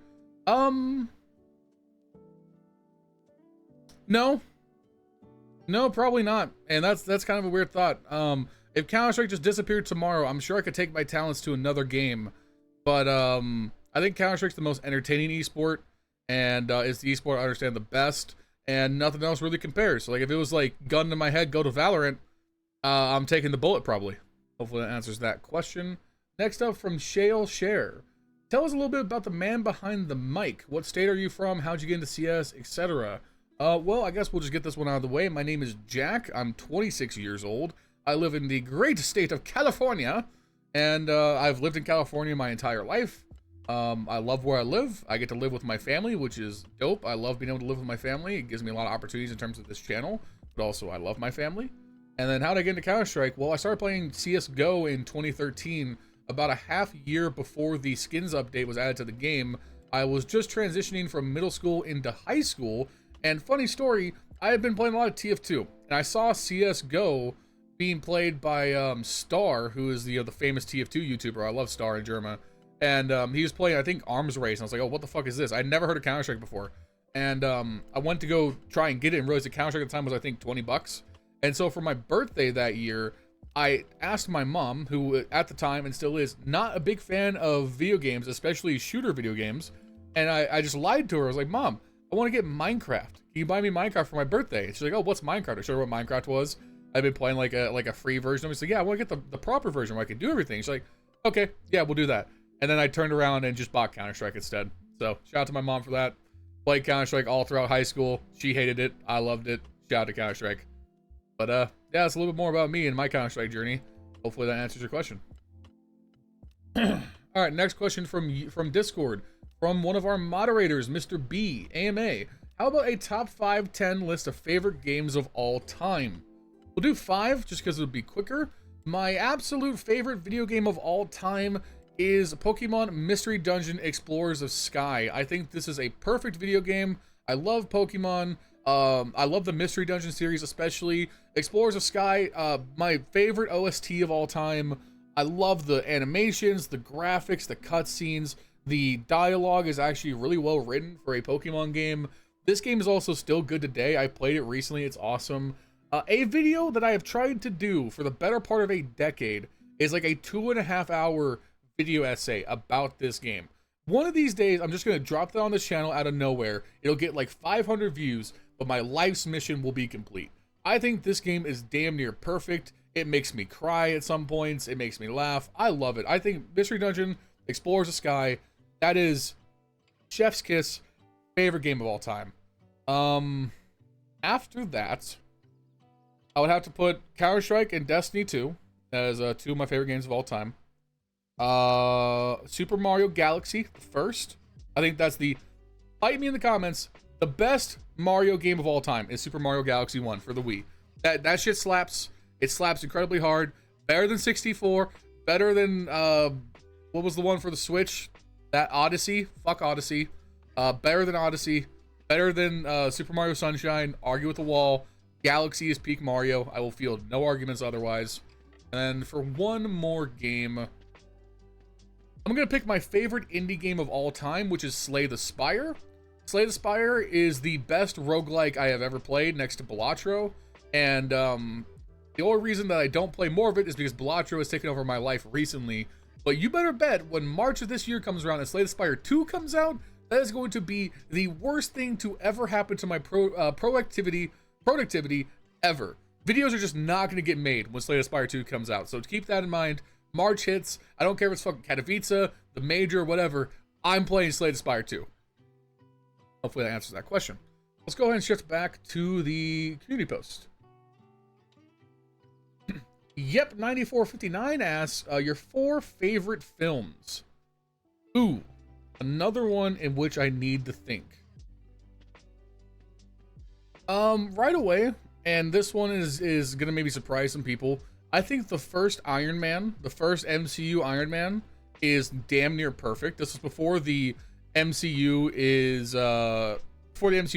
No. No, probably not. And that's kind of a weird thought. If Counter-Strike just disappeared tomorrow, I'm sure I could take my talents to another game. But I think Counter-Strike's the most entertaining esport, and it's the esport I understand the best, and nothing else really compares. So like if it was like gun to my head, go to Valorant, I'm taking the bullet probably. Hopefully that answers that question. Next up from Shale Share. Tell us a little bit about the man behind the mic. What state are you from? How'd you get into CS, etc.? Well, I guess we'll just get this one out of the way. My name is Jack. I'm 26 years old. I live in the great state of California, and I've lived in California my entire life. I love where I live. I get to live with my family, which is dope. I love being able to live with my family. It gives me a lot of opportunities in terms of this channel, but also I love my family. And then how did I get into Counter-Strike? Well, I started playing CSGO in 2013, about a half year before the skins update was added to the game. I was just transitioning from middle school into high school, and funny story, I had been playing a lot of TF2, and I saw CSGO being played by Star, who is the famous TF2 YouTuber. I love Star in German. And he was playing, I think, Arms Race, and I was like, oh, what the fuck is this? I'd never heard of Counter-Strike before. And I went to go try and get it and realized that Counter-Strike at the time was, I think, 20 bucks. And so for my birthday that year, I asked my mom, who at the time and still is not a big fan of video games, especially shooter video games, and I just lied to her. I was like, Mom, I want to get Minecraft. Can you buy me Minecraft for my birthday? And she's like, oh, what's Minecraft? I showed her what Minecraft was. I've been playing like a free version of it. So yeah, I want to get the proper version where I can do everything. She's like, okay, yeah, we'll do that. And then I turned around and just bought Counter-Strike instead. So shout out to my mom for that. Played Counter-Strike all throughout high school. She hated it. I loved it. Shout out to Counter-Strike. But yeah, that's a little bit more about me and my Counter-Strike journey. Hopefully that answers your question. All right, next question from Discord. From one of our moderators, Mr. B, AMA. How about a top 5, 10 list of favorite games of all time? We'll do 5 just because it would be quicker. My absolute favorite video game of all time is Pokemon Mystery Dungeon Explorers of Sky. I think this is a perfect video game. I love Pokemon. I love the Mystery Dungeon series, especially. Explorers of Sky, my favorite OST of all time. I love the animations, the graphics, the cutscenes. The dialogue is actually really well written for a Pokemon game. This game is also still good today. I played it recently. It's awesome. A video that I have tried to do for the better part of a decade is like a 2.5 hour video essay about this game. One of these days, I'm just going to drop that on this channel out of nowhere. It'll get like 500 views, but my life's mission will be complete. I think this game is damn near perfect. It makes me cry at some points. It makes me laugh. I love it. I think Mystery Dungeon Explores the Sky, that is chef's kiss, favorite game of all time. After that, I would have to put Counter-Strike and Destiny 2 as two of my favorite games of all time. Super Mario Galaxy first. I think that's the, fight me in the comments, the best Mario game of all time is Super Mario Galaxy 1 for the Wii. That shit slaps. It slaps incredibly hard. Better than 64. Better than what was the one for the Switch? That Odyssey. Fuck Odyssey. Better than Odyssey. Better than Super Mario Sunshine. Argue with the wall. Galaxy is peak Mario. I will field no arguments otherwise. And for one more game, I'm going to pick my favorite indie game of all time, which is Slay the Spire. Slay the Spire is the best roguelike I have ever played next to Balatro. And the only reason that I don't play more of it is because Balatro has taken over my life recently. But you better bet when March of this year comes around and Slay the Spire 2 comes out, that is going to be the worst thing to ever happen to my productivity ever. Videos are just not going to get made when Slay the Spire 2 comes out. So to keep that in mind, March hits. I don't care if it's fucking Katowice, the Major, whatever. I'm playing Slay the Spire 2. Hopefully that answers that question. Let's go ahead and shift back to the community post. Yep, 9459 asks, your 4 favorite films. Ooh, another one in which I need to think. Right away, and this one is gonna maybe surprise some people. I think the first Iron Man, the first MCU Iron Man, is damn near perfect. This was before the MCU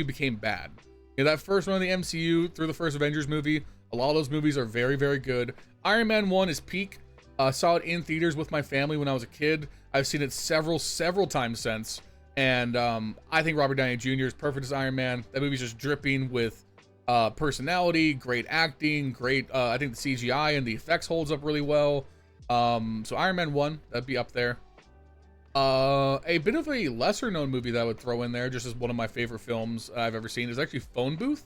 became bad. Yeah, that first run of the MCU through the first Avengers movie, a lot of those movies are very, very good. Iron Man 1 is peak. Saw it in theaters with my family when I was a kid. I've seen it several times since. And I think Robert Downey Jr. is perfect as Iron Man. That movie's just dripping with personality, great acting, great. I think the CGI and the effects holds up really well. So Iron Man 1, that'd be up there. A bit of a lesser known movie that I would throw in there, just as one of my favorite films I've ever seen, is actually Phone Booth.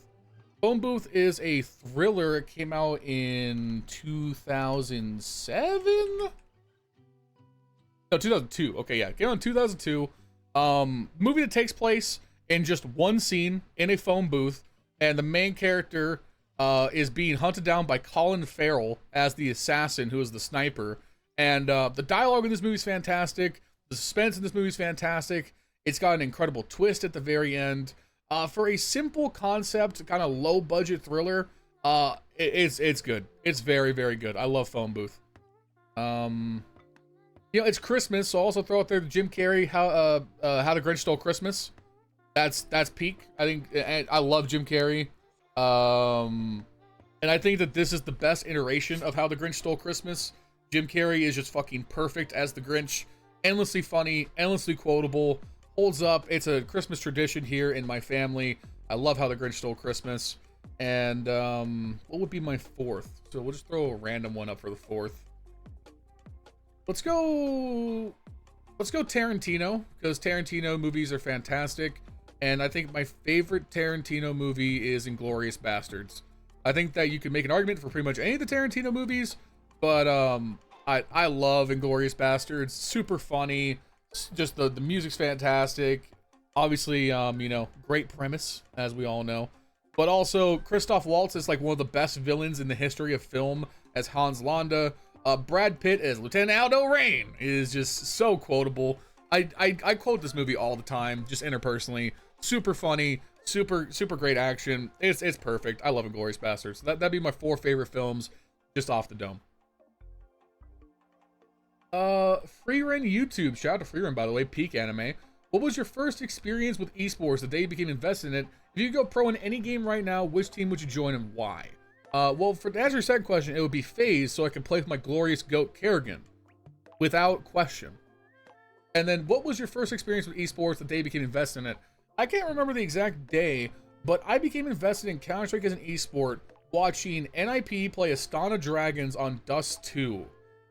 Phone Booth is a thriller. It came out in 2007? No, 2002. Okay, yeah, it came out in 2002. Movie that takes place in just one scene in a phone booth, and the main character is being hunted down by Colin Farrell as the assassin who is the sniper. And the dialogue in this movie is fantastic. The suspense in this movie is fantastic. It's got an incredible twist at the very end. For a simple concept, kind of low budget thriller, it's good. It's very, very good. I love Phone Booth. You know, it's Christmas, so I'll also throw out there the Jim Carrey, How the Grinch Stole Christmas. That's peak. I think I love Jim Carrey. And I think that this is the best iteration of How the Grinch Stole Christmas. Jim Carrey is just fucking perfect as the Grinch. Endlessly funny, endlessly quotable, holds up. It's a Christmas tradition here in my family. I love How the Grinch Stole Christmas. And what would be my 4th? So we'll just throw a random one up for the 4th. Let's go Tarantino, because Tarantino movies are fantastic. And I think my favorite Tarantino movie is Inglourious Bastards. I think that you can make an argument for pretty much any of the Tarantino movies, but I love Inglourious Bastards. Super funny. Just the music's fantastic. Obviously, you know, great premise, as we all know. But also, Christoph Waltz is like one of the best villains in the history of film as Hans Landa. Brad Pitt as Lieutenant Aldo Rain is just so quotable. I quote this movie all the time, just interpersonally. Super funny, super great action. It's perfect. I love Inglourious Bastards. That'd be my 4 favorite films, just off the dome. Freerun YouTube. Shout out to Freerun, by the way. Peak Anime. What was your first experience with esports the day you became invested in it? If you could go pro in any game right now, which team would you join and why? Well, to answer your second question, it would be FaZe, so I can play with my glorious goat Kerrigan, without question. And then, what was your first experience with esports the day you became invested in it? I can't remember the exact day, but I became invested in Counter-Strike as an esport watching NIP play Astana Dragons on Dust 2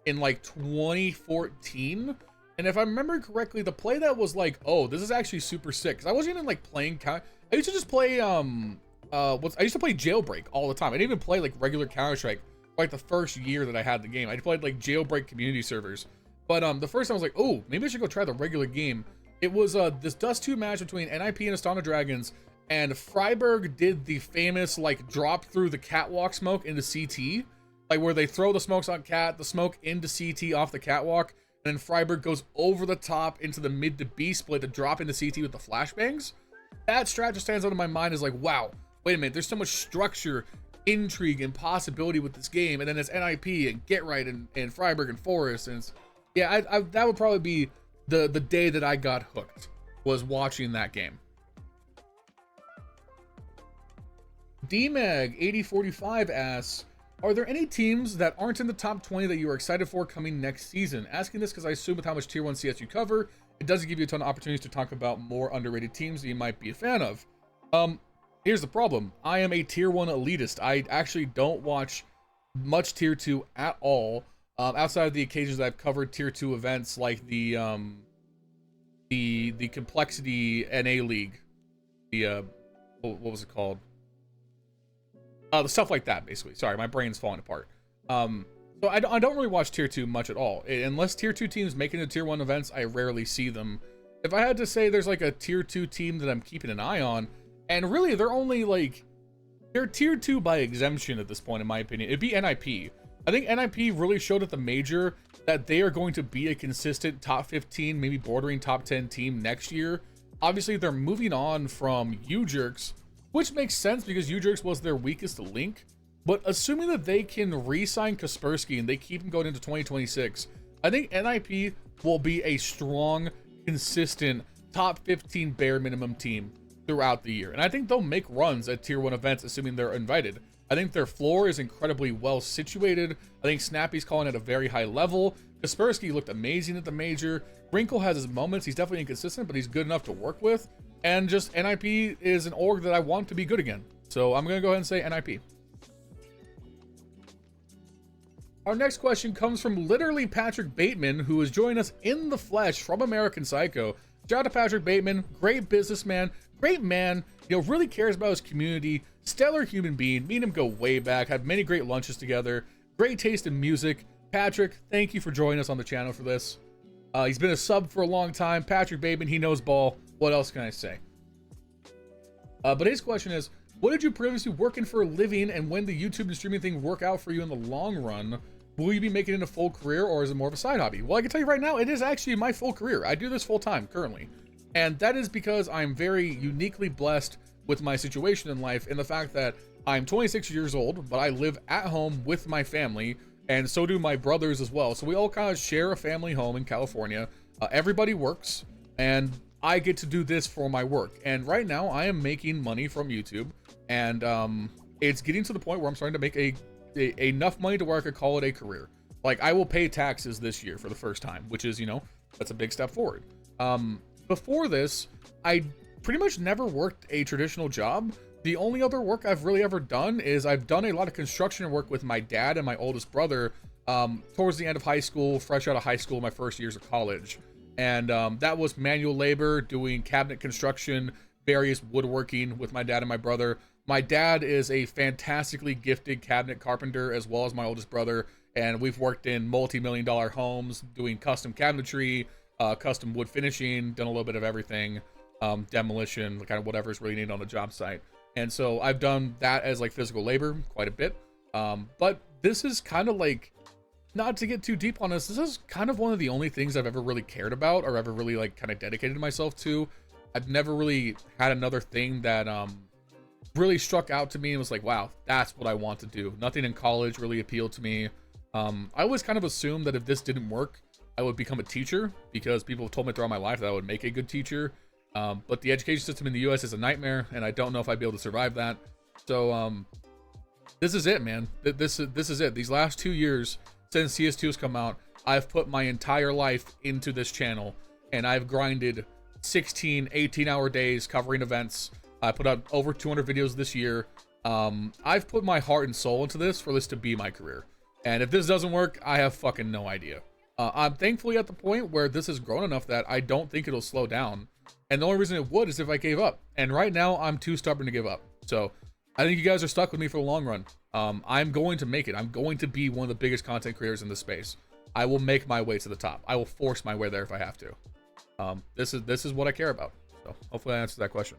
in like 2014. And if I remember correctly, the play that was like, oh, this is actually super sick. Cause I wasn't even like playing, I used to just play, I used to play Jailbreak all the time. I didn't even play like regular Counter-Strike like the first year that I had the game. I played like Jailbreak community servers. But the first time I was like, oh, maybe I should go try the regular game. It was this Dust 2 match between NIP and Astana Dragons, and Freiburg did the famous like drop through the catwalk smoke into CT, like where they throw the smokes on cat, the smoke into CT off the catwalk, and then Freiburg goes over the top into the mid to B split to drop into CT with the flashbangs. That strat just stands out in my mind as like, wow, wait a minute, there's so much structure, intrigue, and possibility with this game. And then it's NIP and Get Right and Freiburg and Forest, and it's, yeah, that would probably be the day that I got hooked, was watching that game. DMag8045 asks, are there any teams that aren't in the top 20 that you are excited for coming next season? Asking this because I assume with how much tier 1 CS you cover, it doesn't give you a ton of opportunities to talk about more underrated teams that you might be a fan of. Here's the problem. I am a tier 1 elitist. I actually don't watch much tier 2 at all. Outside of the occasions that I've covered tier 2 events like the Complexity NA League, what was it called? The stuff like that, basically. Sorry, my brain's falling apart. So I don't really watch tier 2 much at all. Unless tier 2 teams make it to tier 1 events, I rarely see them. If I had to say there's like a tier 2 team that I'm keeping an eye on, and really they're only like, they're tier 2 by exemption at this point, in my opinion, it'd be NIP. I think NIP really showed at the major that they are going to be a consistent top 15, maybe bordering top 10 team next year. Obviously, they're moving on from U-Jerks, which makes sense because U-Jerks was their weakest link. But assuming that they can re-sign Kaspersky and they keep him going into 2026, I think NIP will be a strong, consistent top 15 bare minimum team throughout the year. And I think they'll make runs at tier 1 events, assuming they're invited. I think their floor is incredibly well situated. I think Snappy's calling at a very high level. Kaspersky looked amazing at the major. Wrinkle has his moments. He's definitely inconsistent, but he's good enough to work with. And just NIP is an org that I want to be good again. So I'm going to go ahead and say NIP. Our next question comes from literally Patrick Bateman, who is joining us in the flesh from American Psycho. Shout out to Patrick Bateman, great businessman, great man, really cares about his community, stellar human being. Me and him go way back, had many great lunches together, great taste in music. Patrick, thank you for joining us on the channel for this. He's been a sub for a long time. Patrick Bateman, he knows ball. What else can I say? But his question is, what did you previously work in for a living, and when the YouTube and streaming thing work out for you in the long run? Will you be making it a full career, or is it more of a side hobby? Well, I can tell you right now, it is actually my full career. I do this full time currently. And that is because I'm very uniquely blessed with my situation in life, and the fact that I'm 26 years old, but I live at home with my family, and so do my brothers as well. So we all kind of share a family home in California. Everybody works, and I get to do this for my work. And right now I am making money from YouTube, and it's getting to the point where I'm starting to make enough money to where I could call it a career. Like, I will pay taxes this year for the first time, which is, that's a big step forward. Before this, I pretty much never worked a traditional job. The only other work I've really ever done is I've done a lot of construction work with my dad and my oldest brother towards the end of high school, fresh out of high school, my first years of college. And that was manual labor, doing cabinet construction, various woodworking with my dad and my brother. My dad is a fantastically gifted cabinet carpenter, as well as my oldest brother, and we've worked in multi-million-dollar homes doing custom cabinetry, custom wood finishing, done a little bit of everything, demolition, kind of whatever's really needed on the job site. And so I've done that as like physical labor quite a bit. But this is kind of like, not to get too deep on this is kind of one of the only things I've ever really cared about or ever really like kind of dedicated myself to. I've never really had another thing that really struck out to me and was like, wow, that's what I want to do. Nothing in college really appealed to me. I always kind of assumed that if this didn't work, I would become a teacher, because people have told me throughout my life that I would make a good teacher. But the education system in the US is a nightmare, and I don't know if I'd be able to survive that. So this is it, man. This is it. These last 2 years since CS2 has come out, I've put my entire life into this channel, and I've grinded 16, 18-hour days covering events. I put out over 200 videos this year. I've put my heart and soul into this for this to be my career. And if this doesn't work, I have fucking no idea. I'm thankfully at the point where this has grown enough that I don't think it'll slow down. And the only reason it would is if I gave up. And right now, I'm too stubborn to give up. So I think you guys are stuck with me for the long run. I'm going to make it. I'm going to be one of the biggest content creators in this space. I will make my way to the top. I will force my way there if I have to. This is what I care about. So hopefully I answered that question.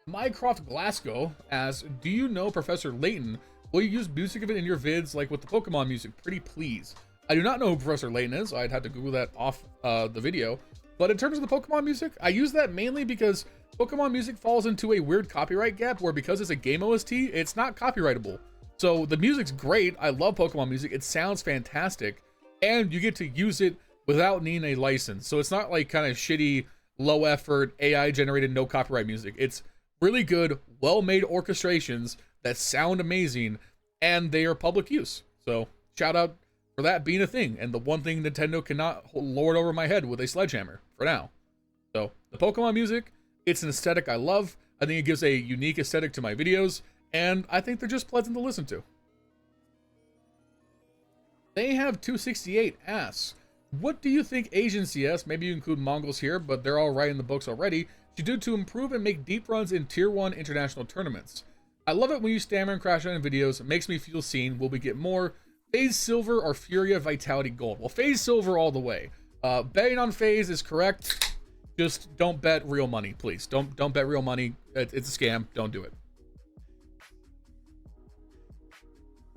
Mycroft Glasgow asks, do you know Professor Layton? Will you use music of it in your vids like with the Pokemon music? Pretty please. I do not know who Professor Layton is. I'd have to Google that off the video. But in terms of the Pokemon music, I use that mainly because Pokemon music falls into a weird copyright gap where because it's a game OST, it's not copyrightable. So the music's great. I love Pokemon music. It sounds fantastic. And you get to use it without needing a license. So it's not like kind of shitty, low effort, AI generated, no copyright music. It's really good, well-made orchestrations that sound amazing, and they are public use. So shout out for that being a thing, and the one thing Nintendo cannot lord over my head with a sledgehammer for now. So the Pokemon music, it's an aesthetic I love. I think it gives a unique aesthetic to my videos, and I think they're just pleasant to listen to. They have 268 asks, what do you think Asian CS, maybe you include Mongols here, but they're all right in the books already, should do to improve and make deep runs in tier 1 international tournaments? I love it when you stammer and crash out in videos. It makes me feel seen. Will we get more? FaZe Silver or Furia Vitality Gold? Well, FaZe Silver all the way. Betting on FaZe is correct. Just don't bet real money, please. Don't bet real money. It's a scam. Don't do it.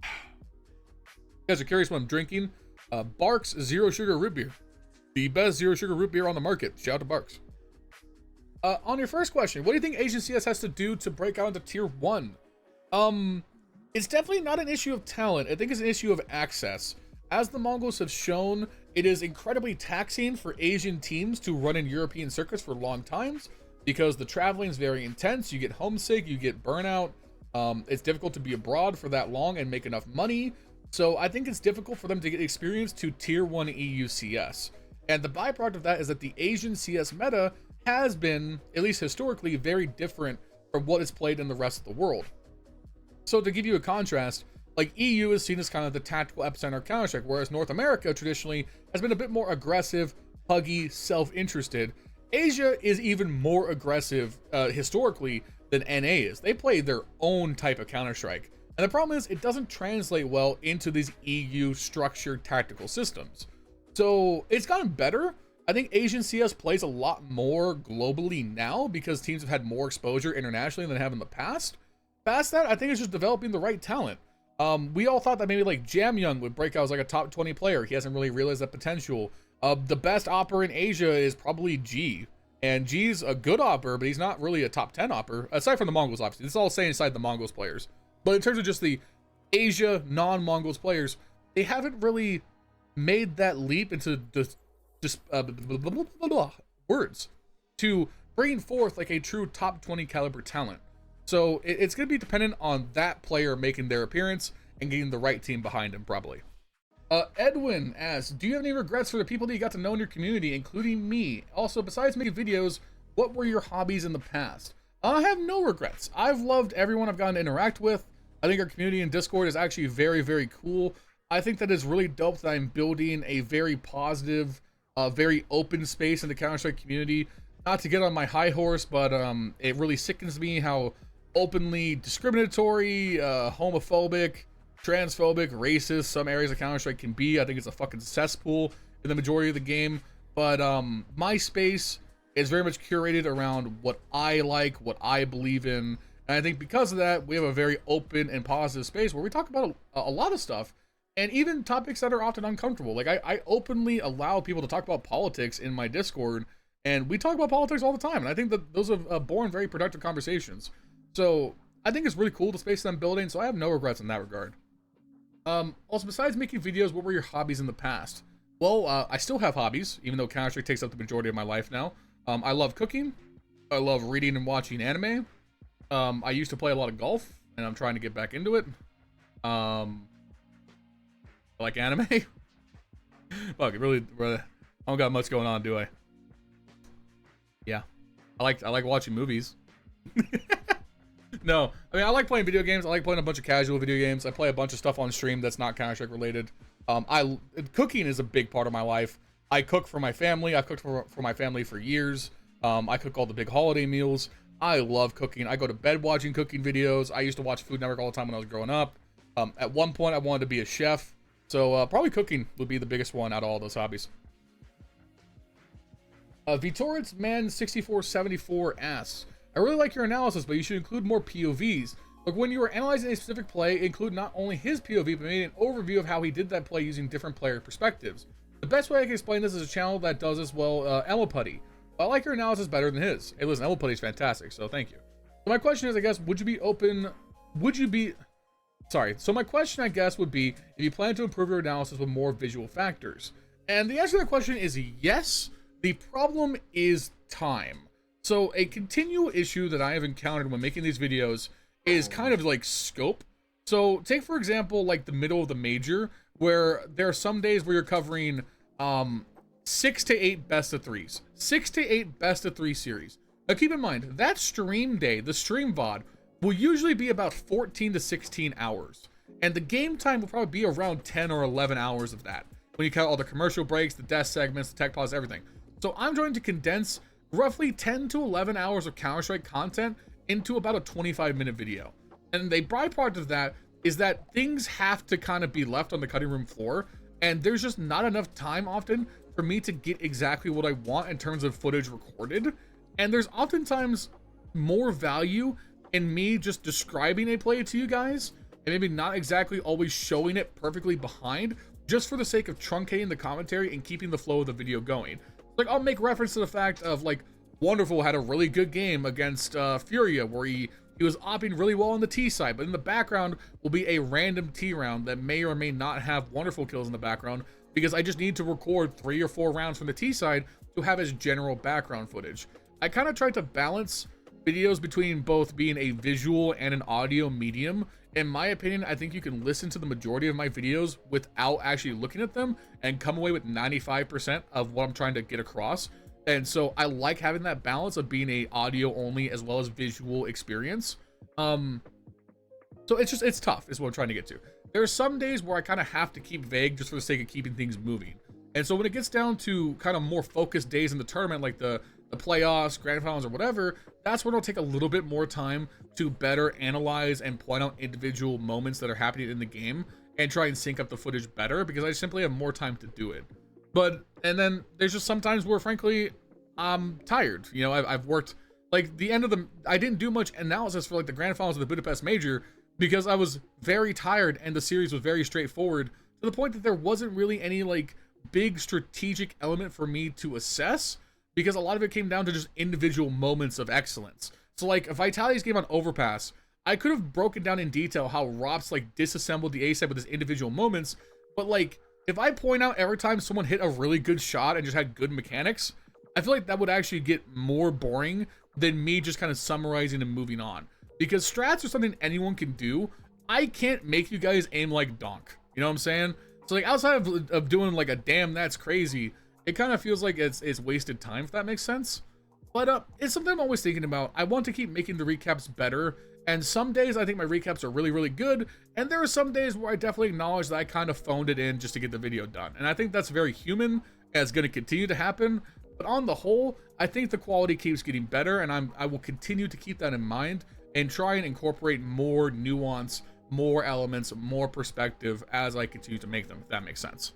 You guys are curious what I'm drinking? Barks Zero Sugar Root Beer. The best Zero Sugar Root Beer on the market. Shout out to Barks. On your first question, what do you think Asian CS has to do to break out into tier 1? It's definitely not an issue of talent. I think it's an issue of access. As the Mongols have shown, it is incredibly taxing for Asian teams to run in European circuits for long times because the traveling is very intense. You get homesick, you get burnout. It's difficult to be abroad for that long and make enough money. So I think it's difficult for them to get experience to tier 1 EU CS. And the byproduct of that is that the Asian CS meta has been, at least historically, very different from what is played in the rest of the world. So to give you a contrast, like EU is seen as kind of the tactical epicenter of Counter-Strike, whereas North America traditionally has been a bit more aggressive, huggy, self-interested. Asia is even more aggressive historically than NA is. They play their own type of Counter-Strike. And the problem is it doesn't translate well into these EU structured tactical systems. So it's gotten better. I think Asian CS plays a lot more globally now because teams have had more exposure internationally than they have in the past. Past that, I think it's just developing the right talent. We all thought that maybe like Jamyoung would break out as like a top 20 player. He hasn't really realized that potential. The best opper in Asia is probably G. And G's a good opper, but he's not really a top 10 opper. Aside from the Mongols, obviously. This is all staying inside the Mongols players. But in terms of just the Asia non-Mongols players, they haven't really made that leap into words to bring forth like a true top 20 caliber talent. So it's going to be dependent on that player making their appearance and getting the right team behind him, probably. Edwin asks, do you have any regrets for the people that you got to know in your community, including me? Also, besides making videos, what were your hobbies in the past? I have no regrets. I've loved everyone I've gotten to interact with. I think our community in Discord is actually very, very cool. I think that is really dope that I'm building a very positive, very open space in the Counter-Strike community. Not to get on my high horse, but it really sickens me how openly discriminatory, homophobic, transphobic, racist some areas of Counter-Strike can be. I think it's a fucking cesspool in the majority of the game. But my space is very much curated around what I like, what I believe in. And I think because of that, we have a very open and positive space where we talk about a lot of stuff. And even topics that are often uncomfortable. Like I openly allow people to talk about politics in my Discord, and we talk about politics all the time. And I think that those have borne very productive conversations. So I think it's really cool, the space that I'm building. So I have no regrets in that regard. Also, besides making videos, what were your hobbies in the past? Well, I still have hobbies, even though Counter-Strike takes up the majority of my life now. I love cooking. I love reading and watching anime. I used to play a lot of golf, and I'm trying to get back into it. I like anime. Fuck, it really I don't got much going on, do I? Yeah. I like watching movies. No, I mean, I like playing video games. I like playing a bunch of casual video games. I play a bunch of stuff on stream that's not Counter-Strike related. Cooking is a big part of my life. I cook for my family. I've cooked for my family for years. I cook all the big holiday meals. I love cooking. I go to bed watching cooking videos. I used to watch Food Network all the time when I was growing up. At one point, I wanted to be a chef. So probably cooking would be the biggest one out of all those hobbies. Vitoritz Man 6474 asks, I really like your analysis, but you should include more POVs. Like when you are analyzing a specific play, include not only his POV, but maybe an overview of how he did that play using different player perspectives. The best way I can explain this is a channel that does this well, Elmaputty. I like your analysis better than his. Hey, listen, Elmaputty is fantastic, so thank you. So my question is, I guess, So my question, I guess, would be if you plan to improve your analysis with more visual factors. And the answer to that question is yes. The problem is time. So a continual issue that I have encountered when making these videos is kind of like scope. So take, for example, like the middle of the major, where there are some days where you're covering 6 to 8 best of 3s. 6 to 8 best of 3 series. Now keep in mind, that stream day, the stream VOD, will usually be about 14 to 16 hours. And the game time will probably be around 10 or 11 hours of that, when you count all the commercial breaks, the death segments, the tech pause, everything. So I'm trying to condense roughly 10 to 11 hours of Counter-Strike content into about a 25-minute video. And the byproduct of that is that things have to kind of be left on the cutting room floor, and there's just not enough time often for me to get exactly what I want in terms of footage recorded. And there's oftentimes more value in me just describing a play to you guys, and maybe not exactly always showing it perfectly behind, just for the sake of truncating the commentary and keeping the flow of the video going. Like, I'll make reference to the fact of, like, Wonderful had a really good game against Furia, where he was opping really well on the T side, but in the background will be a random T round that may or may not have Wonderful kills in the background, because I just need to record 3 or 4 rounds from the T side to have as general background footage. I kind of tried to balance videos between both being a visual and an audio medium. In my opinion, I think you can listen to the majority of my videos without actually looking at them and come away with 95% of what I'm trying to get across. And so I like having that balance of being a audio only as well as visual experience. So it's tough is what I'm trying to get to. There are some days where I kind of have to keep vague just for the sake of keeping things moving. And so when it gets down to kind of more focused days in the tournament, like the playoffs, grand finals, or whatever, that's when I'll take a little bit more time to better analyze and point out individual moments that are happening in the game and try and sync up the footage better, because I simply have more time to do it. And then there's just some times where, frankly, I'm tired. You know, I've worked, like, I didn't do much analysis for, like, the grand finals of the Budapest Major, because I was very tired and the series was very straightforward, to the point that there wasn't really any, like, big strategic element for me to assess, because a lot of it came down to just individual moments of excellence. So, like, Vitality's game on Overpass, I could have broken down in detail how Rops, like, disassembled the A side with his individual moments, but, like, if I point out every time someone hit a really good shot and just had good mechanics, I feel like that would actually get more boring than me just kind of summarizing and moving on. Because strats are something anyone can do. I can't make you guys aim like Donk. You know what I'm saying? So, like, outside of doing, like, a damn that's crazy, it kind of feels like it's wasted time, if that makes sense. But it's something I'm always thinking about. I want to keep making the recaps better, and some days I think my recaps are really, really good, and there are some days where I definitely acknowledge that I kind of phoned it in just to get the video done. And I think that's very human, and it's going to continue to happen. But on the whole, I think the quality keeps getting better, and I will continue to keep that in mind and try and incorporate more nuance, more elements, more perspective as I continue to make them, if that makes sense.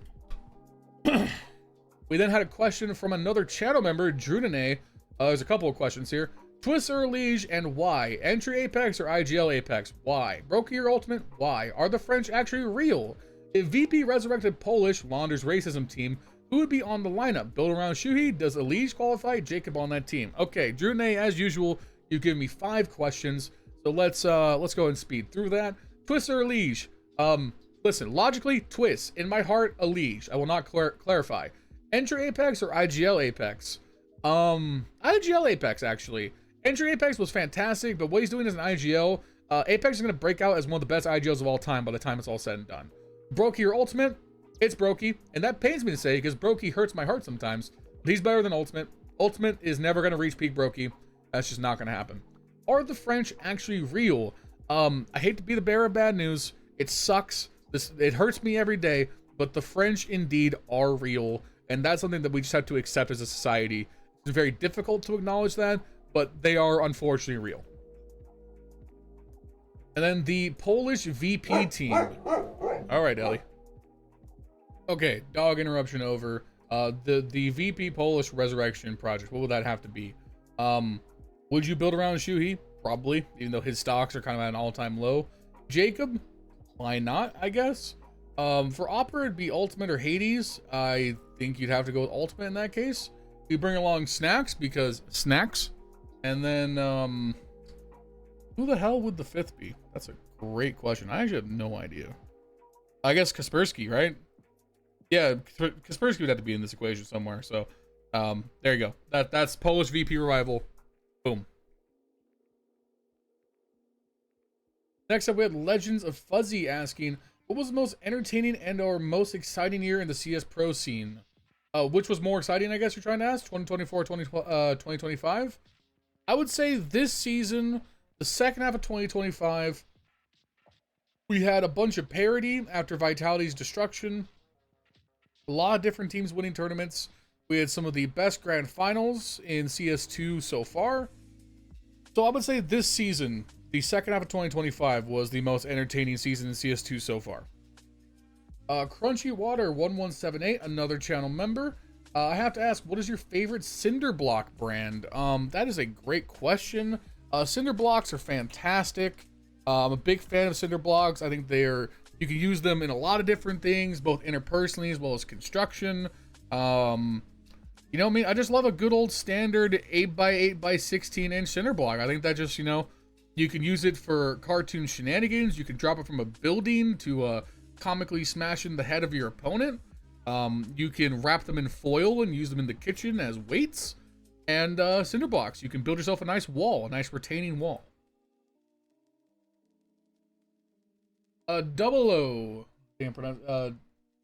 We then had a question from another channel member, drudenae. There's a couple of questions here. Twist or Liege and why? Entry Apex or IGL Apex? Why? Broke your ultimate? Why? Are the French actually real? If VP resurrected Polish, Launder's racism team, who would be on the lineup? Build around Shuhei? Does Liege qualify? Jacob on that team? Okay, drudenae, as usual, you've given me 5 questions. So let's go and speed through that. Twist or Liege? Listen, logically, Twist. In my heart, a Liege. I will not clarify. Entry Apex or IGL Apex? IGL Apex, actually. Entry Apex was fantastic, but what he's doing as an IGL, Apex is going to break out as one of the best IGLs of all time by the time it's all said and done. Broke your ultimate? It's Brokey, and that pains me to say because Brokey hurts my heart sometimes. But he's better than Ultimate. Ultimate is never going to reach peak Brokey. That's just not going to happen. Are the French actually real? I hate to be the bearer of bad news. It sucks. It hurts me every day, but the French indeed are real, and that's something that we just have to accept as a society. It's very difficult to acknowledge that, but they are unfortunately real. And then the Polish VP team. All right, Ellie. Okay, dog interruption over. The VP Polish Resurrection Project, what would that have to be? Would you build around Shuhei? Probably, even though his stocks are kind of at an all-time low. Jacob? Why not, I guess? For Opera, it'd be Ultimate or Hades. I think you'd have to go with Ultimate in that case. You bring along Snax, because Snax. And then, who the hell would the fifth be? That's a great question. I actually have no idea. I guess Kaspersky, right? Yeah, Kaspersky would have to be in this equation somewhere. So, there you go. That's Polish VP Revival. Boom. Next up, we have Legends of Fuzzy asking, what was the most entertaining and or most exciting year in the CS Pro scene? Which was more exciting, I guess you're trying to ask? 2024, 2025? I would say this season, the second half of 2025, we had a bunch of parity after Vitality's destruction. A lot of different teams winning tournaments. We had some of the best grand finals in CS2 so far. So I would say this season, the second half of 2025 was the most entertaining season in CS2 so far. Crunchy Water 1178, another channel member. I have to ask, what is your favorite cinder block brand? That is a great question. Cinder blocks are fantastic. I'm a big fan of cinder blocks. I think you can use them in a lot of different things, both interpersonally as well as construction. You know what I mean? I just love a good old standard 8x8 by 16 inch cinder block. I think that just, you can use it for cartoon shenanigans. You can drop it from a building to comically smash in the head of your opponent. You can wrap them in foil and use them in the kitchen as weights. And cinder blocks. You can build yourself a nice wall, a nice retaining wall. Double O. Can't pronounce.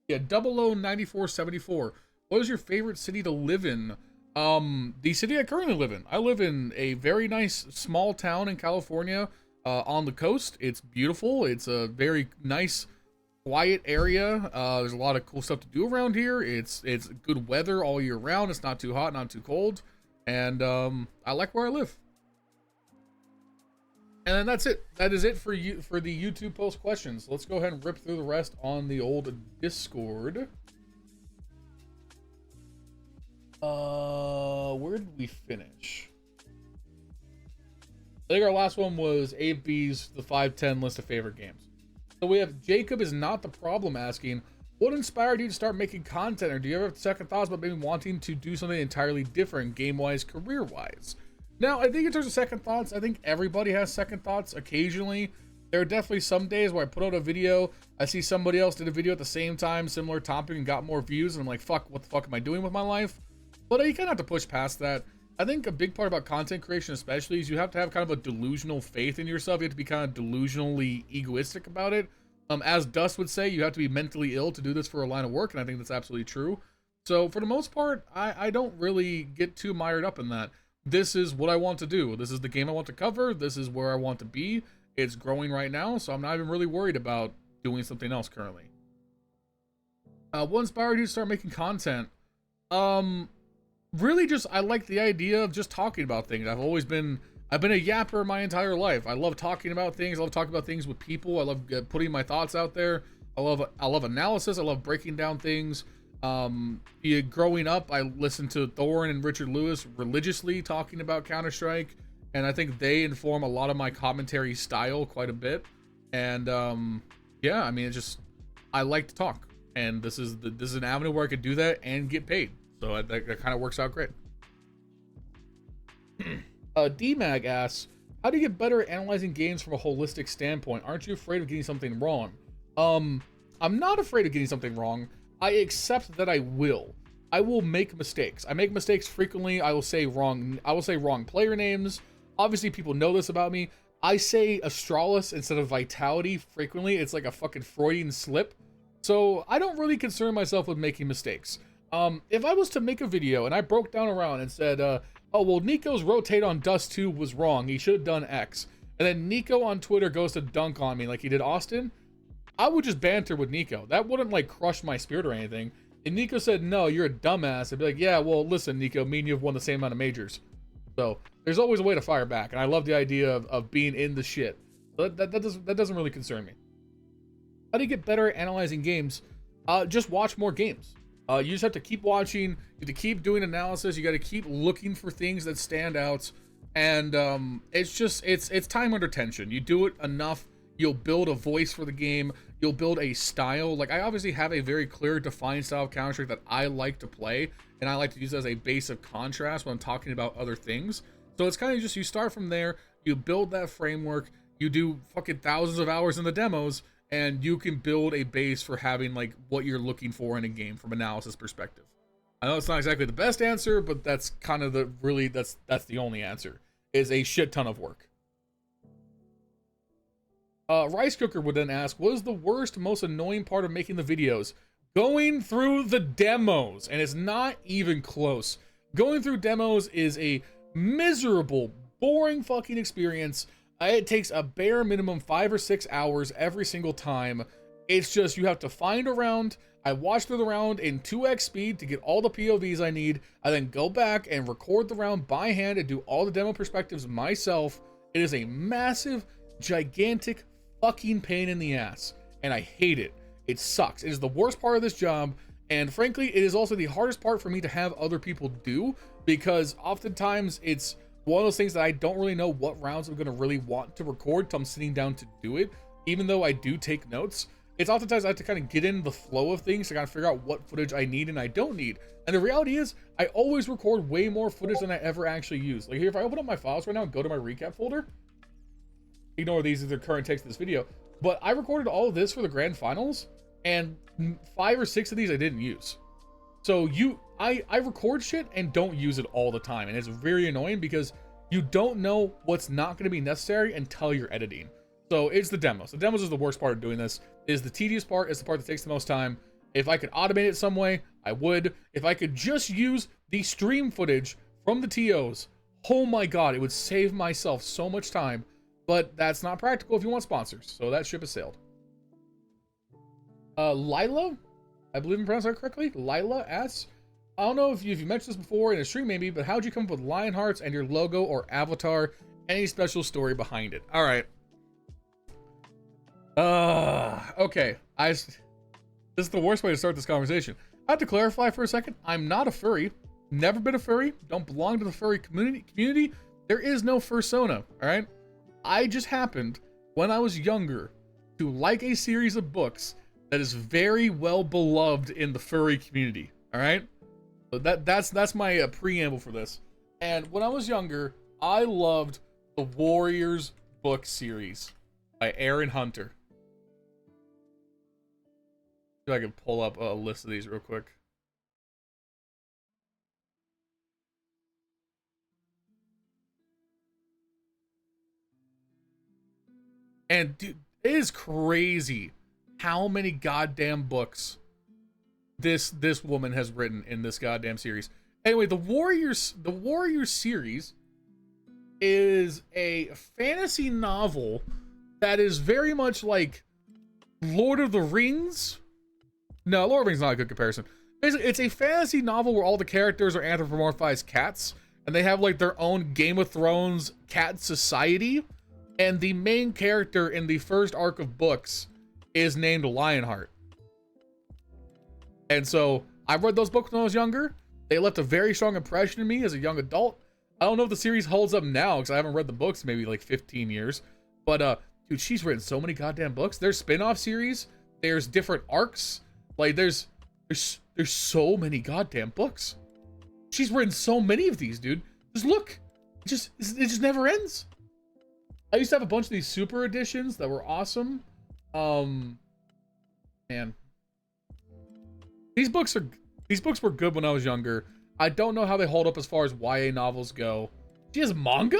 Yeah, 009474. What is your favorite city to live in? The city I currently live in. I live in a very nice small town in California, on the coast. It's beautiful. It's a very nice, quiet area. There's a lot of cool stuff to do around here. It's good weather all year round. It's not too hot, not too cold, and I like where I live. And then that's it. That is it for you for the YouTube post questions. Let's go ahead and rip through the rest on the old Discord. Where did we finish? I think our last one was AB's the 5-10 list of favorite games. So we have Jacob is not the problem asking, what inspired you to start making content, or do you ever have second thoughts about maybe wanting to do something entirely different game-wise, career-wise? Now, I think in terms of second thoughts, I think everybody has second thoughts occasionally. There are definitely some days where I put out a video, I see somebody else did a video at the same time, similar topic, and got more views, and I'm like, fuck, what the fuck am I doing with my life? But you kind of have to push past that. I think a big part about content creation especially is you have to have kind of a delusional faith in yourself. You have to be kind of delusionally egoistic about it. As Dust would say, you have to be mentally ill to do this for a line of work, and I think that's absolutely true. So for the most part, I don't really get too mired up in that. This is what I want to do. This is the game I want to cover. This is where I want to be. It's growing right now, so I'm not even really worried about doing something else currently. What inspired you to start making content? Really just, I like the idea of just talking about things. I've been a yapper my entire life. I love talking about things. I love talking about things with people. I love putting my thoughts out there. I love analysis. I love breaking down things. Growing up, I listened to Thorin and Richard Lewis religiously talking about Counter-Strike, and I think they inform a lot of my commentary style quite a bit. And yeah, I mean, I like to talk, and this is an avenue where I could do that and get paid. So that kind of works out great. DMag asks, how do you get better at analyzing games from a holistic standpoint? Aren't you afraid of getting something wrong? I'm not afraid of getting something wrong. I accept that I will make mistakes. I make mistakes frequently. I will say wrong player names. Obviously, people know this about me. I say Astralis instead of Vitality frequently. It's like a fucking Freudian slip. So I don't really concern myself with making mistakes. If I was to make a video and I broke down around and said, oh, well, Nico's rotate on Dust 2 was wrong. He should have done X. And then Nico on Twitter goes to dunk on me like he did Austin, I would just banter with Nico. That wouldn't like crush my spirit or anything. And Nico said, no, you're a dumbass. I'd be like, yeah, well, listen, Nico, me and you have won the same amount of majors. So there's always a way to fire back. And I love the idea of being in the shit. So that doesn't really concern me. How do you get better at analyzing games? Just watch more games. You just have to keep watching. You have to keep doing analysis. You got to keep looking for things that stand out. And it's time under tension. You do it enough, you'll build a voice for the game. You'll build a style. Like, I obviously have a very clear, defined style of Counter-Strike that I like to play, and I like to use as a base of contrast when I'm talking about other things. So it's kind of just, you start from there, you build that framework, you do fucking thousands of hours in the demos, and you can build a base for having like what you're looking for in a game from analysis perspective. I know it's not exactly the best answer, but that's kind of that's the only answer, is a shit ton of work. Rice Cooker would then ask, what is the worst, most annoying part of making the videos? Going through the demos, and it's not even close. Going through demos is a miserable, boring fucking experience. It takes a bare minimum 5 or 6 hours every single time. It's just, you have to find a round. I watch through the round in 2x speed to get all the POVs I need. I then go back and record the round by hand and do all the demo perspectives myself. It is a massive, gigantic fucking pain in the ass, and I hate it. It sucks. It is the worst part of this job, and frankly, it is also the hardest part for me to have other people do, because oftentimes it's one of those things that I don't really know what rounds I'm going to really want to record till I'm sitting down to do it. Even though I do take notes, it's oftentimes I have to kind of get in the flow of things to kind of figure out what footage I need and I don't need. And the reality is, I always record way more footage than I ever actually use. Like here, if I open up my files right now and go to my recap folder, ignore these as the current text of this video, but I recorded all of this for the grand finals, and 5 or 6 of these I didn't use. So I record shit and don't use it all the time, and it's very annoying because you don't know what's not going to be necessary until you're editing. So it's the demos. The demos is the worst part of doing this. It is the tedious part. It's the part that takes the most time. If I could automate it some way, I would. If I could just use the stream footage from the TOs, oh my god, it would save myself so much time. But that's not practical if you want sponsors. So that ship has sailed. Lila, I believe I'm pronouncing that correctly. Lila asks, I don't know if you mentioned this before in a stream maybe, but how'd you come up with LionHeartZ and your logo or avatar? Any special story behind it? All right. Okay. This is the worst way to start this conversation. I have to clarify for a second. I'm not a furry. Never been a furry. Don't belong to the furry community. There is no fursona. All right. I just happened, when I was younger, to like a series of books that is very well beloved in the furry community. All right, so that's my preamble for this. And when I was younger, I loved the Warriors book series by Aaron Hunter. See if I can pull up a list of these real quick. And dude, it is crazy how many goddamn books this woman has written in this goddamn series. Anyway, the Warriors series is a fantasy novel that is very much like Lord of the Rings. No, Lord of the Rings is not a good comparison. Basically, it's a fantasy novel where all the characters are anthropomorphized cats, and they have like their own Game of Thrones cat society. And the main character in the first arc of books is named Lionheart. And so I read those books when I was younger. They left a very strong impression in me as a young adult. I don't know if the series holds up now because I haven't read the books in maybe like 15 years. But dude, she's written so many goddamn books. There's spin-off series. There's different arcs. Like there's so many goddamn books. She's written so many of these, dude. Just look. It just never ends. I used to have a bunch of these super editions that were awesome. Man. These books were good when I was younger. I don't know how they hold up as far as YA novels go. She has manga?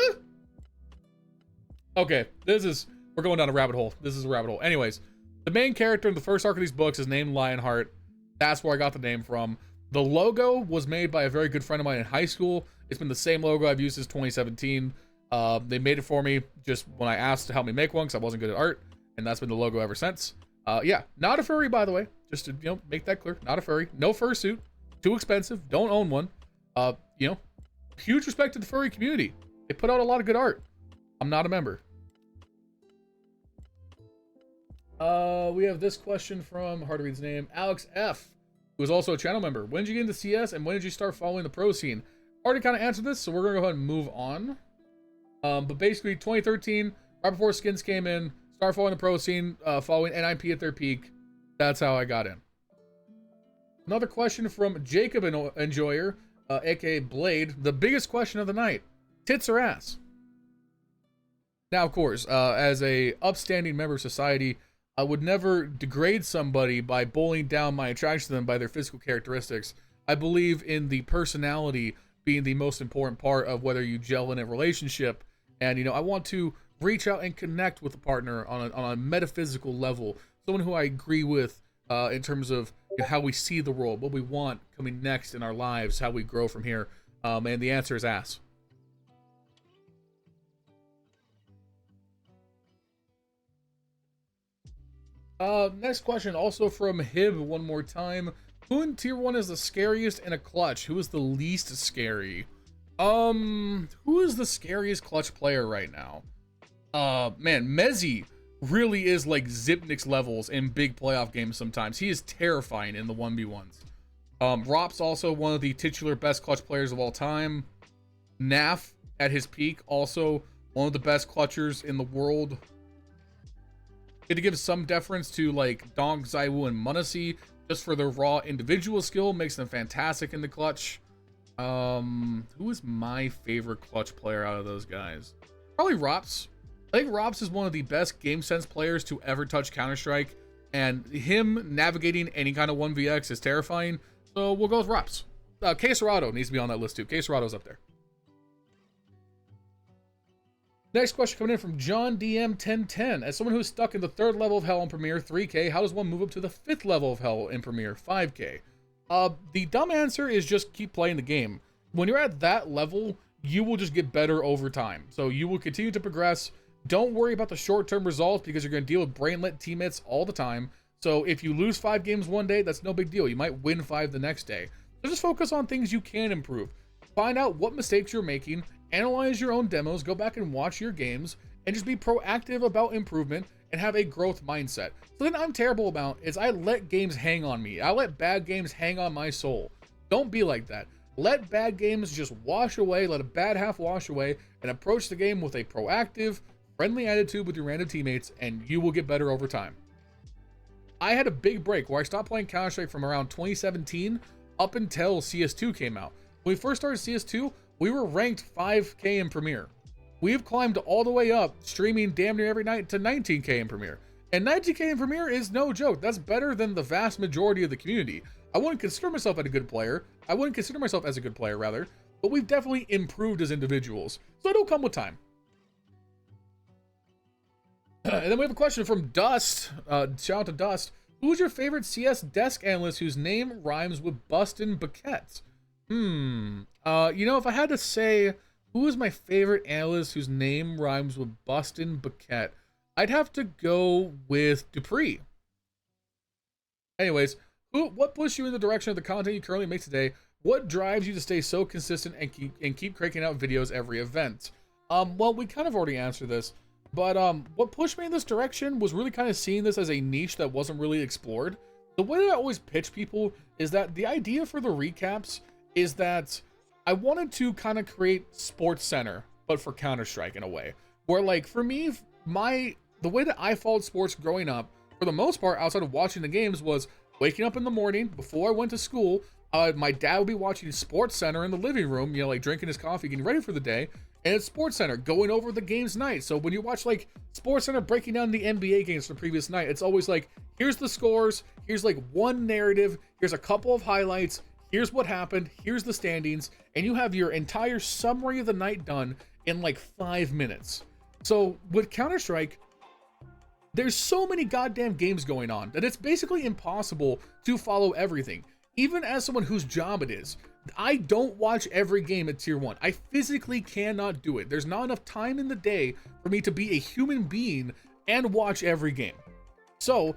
Okay, we're going down a rabbit hole. This is a rabbit hole. Anyways, The main character in the first arc of these books is named Lionheart. That's where I got the name from. The logo was made by a very good friend of mine in high school. It's been the same logo I've used since 2017. They made it for me just when I asked to help me make one because I wasn't good at art, and that's been the logo ever since. Yeah, not a furry, by the way. Just to, you know, make that clear. Not a furry. No fursuit. Too expensive. Don't own one. You know, huge respect to the furry community. They put out a lot of good art. I'm not a member. We have this question from, hard to read his name, AlexF, who is also a channel member. When did you get into CS and when did you start following the pro scene? Already kind of answered this, so we're going to go ahead and move on. But basically, 2013, right before skins came in, started following the pro scene, following NIP at their peak. That's how I got in. Another question from Jacob Enjoyer, aka Blade. The biggest question of the night: tits or ass? Now, of course, as a upstanding member of society, I would never degrade somebody by bullying down my attraction to them by their physical characteristics. I believe in the personality being the most important part of whether you gel in a relationship. And, you know, I want to reach out and connect with a partner on a metaphysical level. Someone who I agree with in terms of, you know, how we see the world, what we want coming next in our lives, how we grow from here. And the answer is ass. Next question, also from Hib one more time. Who in tier 1 is the scariest in a clutch? Who is the least scary? Who is the scariest clutch player right now? Man, Mezzy really is like Zipnik's levels in big playoff games sometimes. He is terrifying in the 1v1s. Rop's also one of the titular best clutch players of all time. Naf, at his peak, also one of the best clutchers in the world. To give some deference to like Donk, Zywoo, and Munassi, just for their raw individual skill, makes them fantastic in the clutch. Who is my favorite clutch player out of those guys? Probably Rops. I think Rops is one of the best game sense players to ever touch Counter-Strike, and him navigating any kind of 1vx is terrifying, so we'll go with Rops. K-Serrato needs to be on that list too. K-Serrato's up there. Next question coming in from John DM1010. As someone who's stuck in the 3rd level of hell in Premiere 3K, how does one move up to the 5th level of hell in Premiere 5K? The dumb answer is just keep playing the game. When you're at that level, you will just get better over time. So you will continue to progress. Don't worry about the short-term results because you're going to deal with brainlet teammates all the time. So if you lose 5 games one day, that's no big deal. You might win 5 the next day. So just focus on things you can improve. Find out what mistakes you're making. Analyze your own demos, go back and watch your games, and just be proactive about improvement and have a growth mindset. Something I'm terrible about is I let games hang on me. I let bad games hang on my soul. Don't be like that. Let bad games just wash away, let a bad half wash away, and approach the game with a proactive, friendly attitude with your random teammates, and you will get better over time. I had a big break where I stopped playing Counter-Strike from around 2017 up until CS2 came out. When we first started CS2, we were ranked 5K in Premiere. We've climbed all the way up, streaming damn near every night to 19K in Premiere. And 19K in Premiere is no joke. That's better than the vast majority of the community. I wouldn't consider myself as a good player. Rather. But we've definitely improved as individuals. So it'll come with time. And then we have a question from Dust. Shout out to Dust. Who's your favorite CS desk analyst whose name rhymes with Bustin' Baquettes? You know, if I had to say who is my favorite analyst whose name rhymes with Bustin' Baquette, I'd have to go with Dupree. Anyways, what pushed you in the direction of the content you currently make today? What drives you to stay so consistent and keep cranking out videos every event? Well, we kind of already answered this, but what pushed me in this direction was really kind of seeing this as a niche that wasn't really explored. The way that I always pitch people is that the idea for the recaps is that I wanted to kind of create Sports Center, but for Counter-Strike in a way. Where, like, for me, the way that I followed sports growing up, for the most part, outside of watching the games, was waking up in the morning, before I went to school, my dad would be watching Sports Center in the living room, you know, like, drinking his coffee, getting ready for the day, and it's Sports Center, going over the game's night. So when you watch, like, Sports Center breaking down the NBA games from the previous night, it's always like, here's the scores, here's, like, one narrative, here's a couple of highlights, here's what happened, here's the standings, and you have your entire summary of the night done in like 5 minutes. So with Counter-Strike, there's so many goddamn games going on that it's basically impossible to follow everything. Even as someone whose job it is, I don't watch every game at tier 1. I physically cannot do it. There's not enough time in the day for me to be a human being and watch every game. So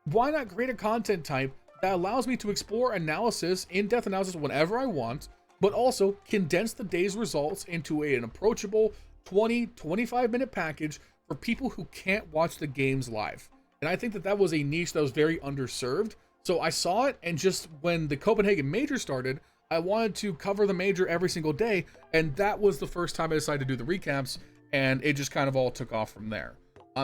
why not create a content type that allows me to explore analysis, in-depth analysis whenever I want, but also condense the day's results into an approachable 20-25 minute package for people who can't watch the games live. And I think that that was a niche that was very underserved. So I saw it, and just when the Copenhagen Major started, I wanted to cover the major every single day, and that was the first time I decided to do the recaps, and it just kind of all took off from there.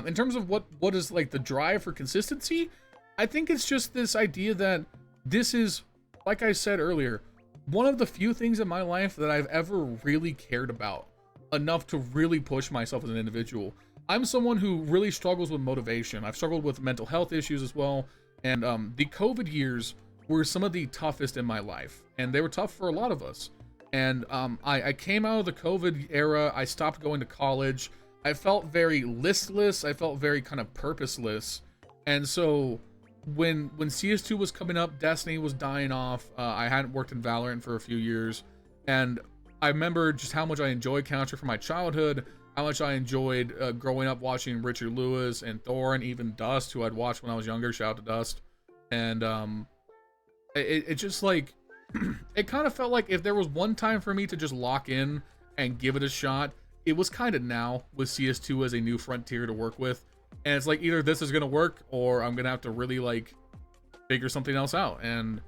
In terms of what is like the drive for consistency, I think it's just this idea that this is, like I said earlier, one of the few things in my life that I've ever really cared about enough to really push myself as an individual. I'm someone who really struggles with motivation. I've struggled with mental health issues as well, and the COVID years were some of the toughest in my life, and they were tough for a lot of us. And I came out of the COVID era. I stopped going to college. I felt very listless. I felt very kind of purposeless. And so when CS2 was coming up, Destiny was dying off. I hadn't worked in Valorant for a few years, and I remember just how much I enjoyed Counter from my childhood, how much I enjoyed growing up watching Richard Lewis and Thor, and even Dust, who I'd watched when I was younger. Shout out to Dust. And it just like it kind of felt like if there was one time for me to just lock in and give it a shot, it was kind of now, with CS2 as a new frontier to work with. And it's like, either this is gonna work or I'm gonna have to really like figure something else out. And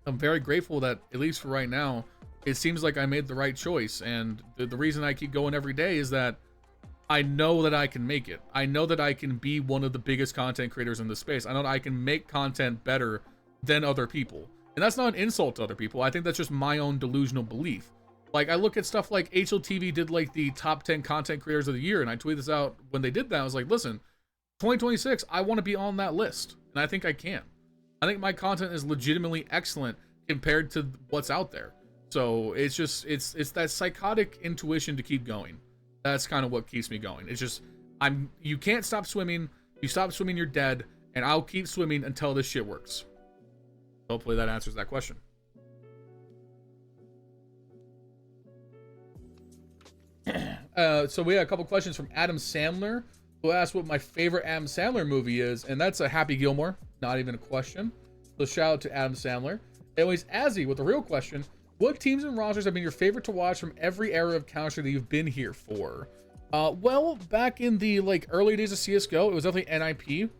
I'm very grateful that, at least for right now, it seems like I made the right choice. And the reason I keep going every day is that I know that I can make it. I know that I can be one of the biggest content creators in this space. I know that I can make content better than other people. And that's not an insult to other people. I think that's just my own delusional belief. Like, I look at stuff like HLTV did like the top 10 content creators of the year, and I tweeted this out when they did that. I was like, listen, 2026, I want to be on that list. And I think I can. I think my content is legitimately excellent compared to what's out there. So it's just, it's that psychotic intuition to keep going. That's kind of what keeps me going. It's just, you can't stop swimming. You stop swimming, you're dead. And I'll keep swimming until this shit works. Hopefully that answers that question. So we had a couple questions from Adam Sandler, who asked what my favorite Adam Sandler movie is, and that's a Happy Gilmore. Not even a question. So shout out to Adam Sandler. Anyways, Azzy with the real question: what teams and rosters have been your favorite to watch from every era of Counter that you've been here for? Well, back in the like early days of CS:GO, it was definitely NIP.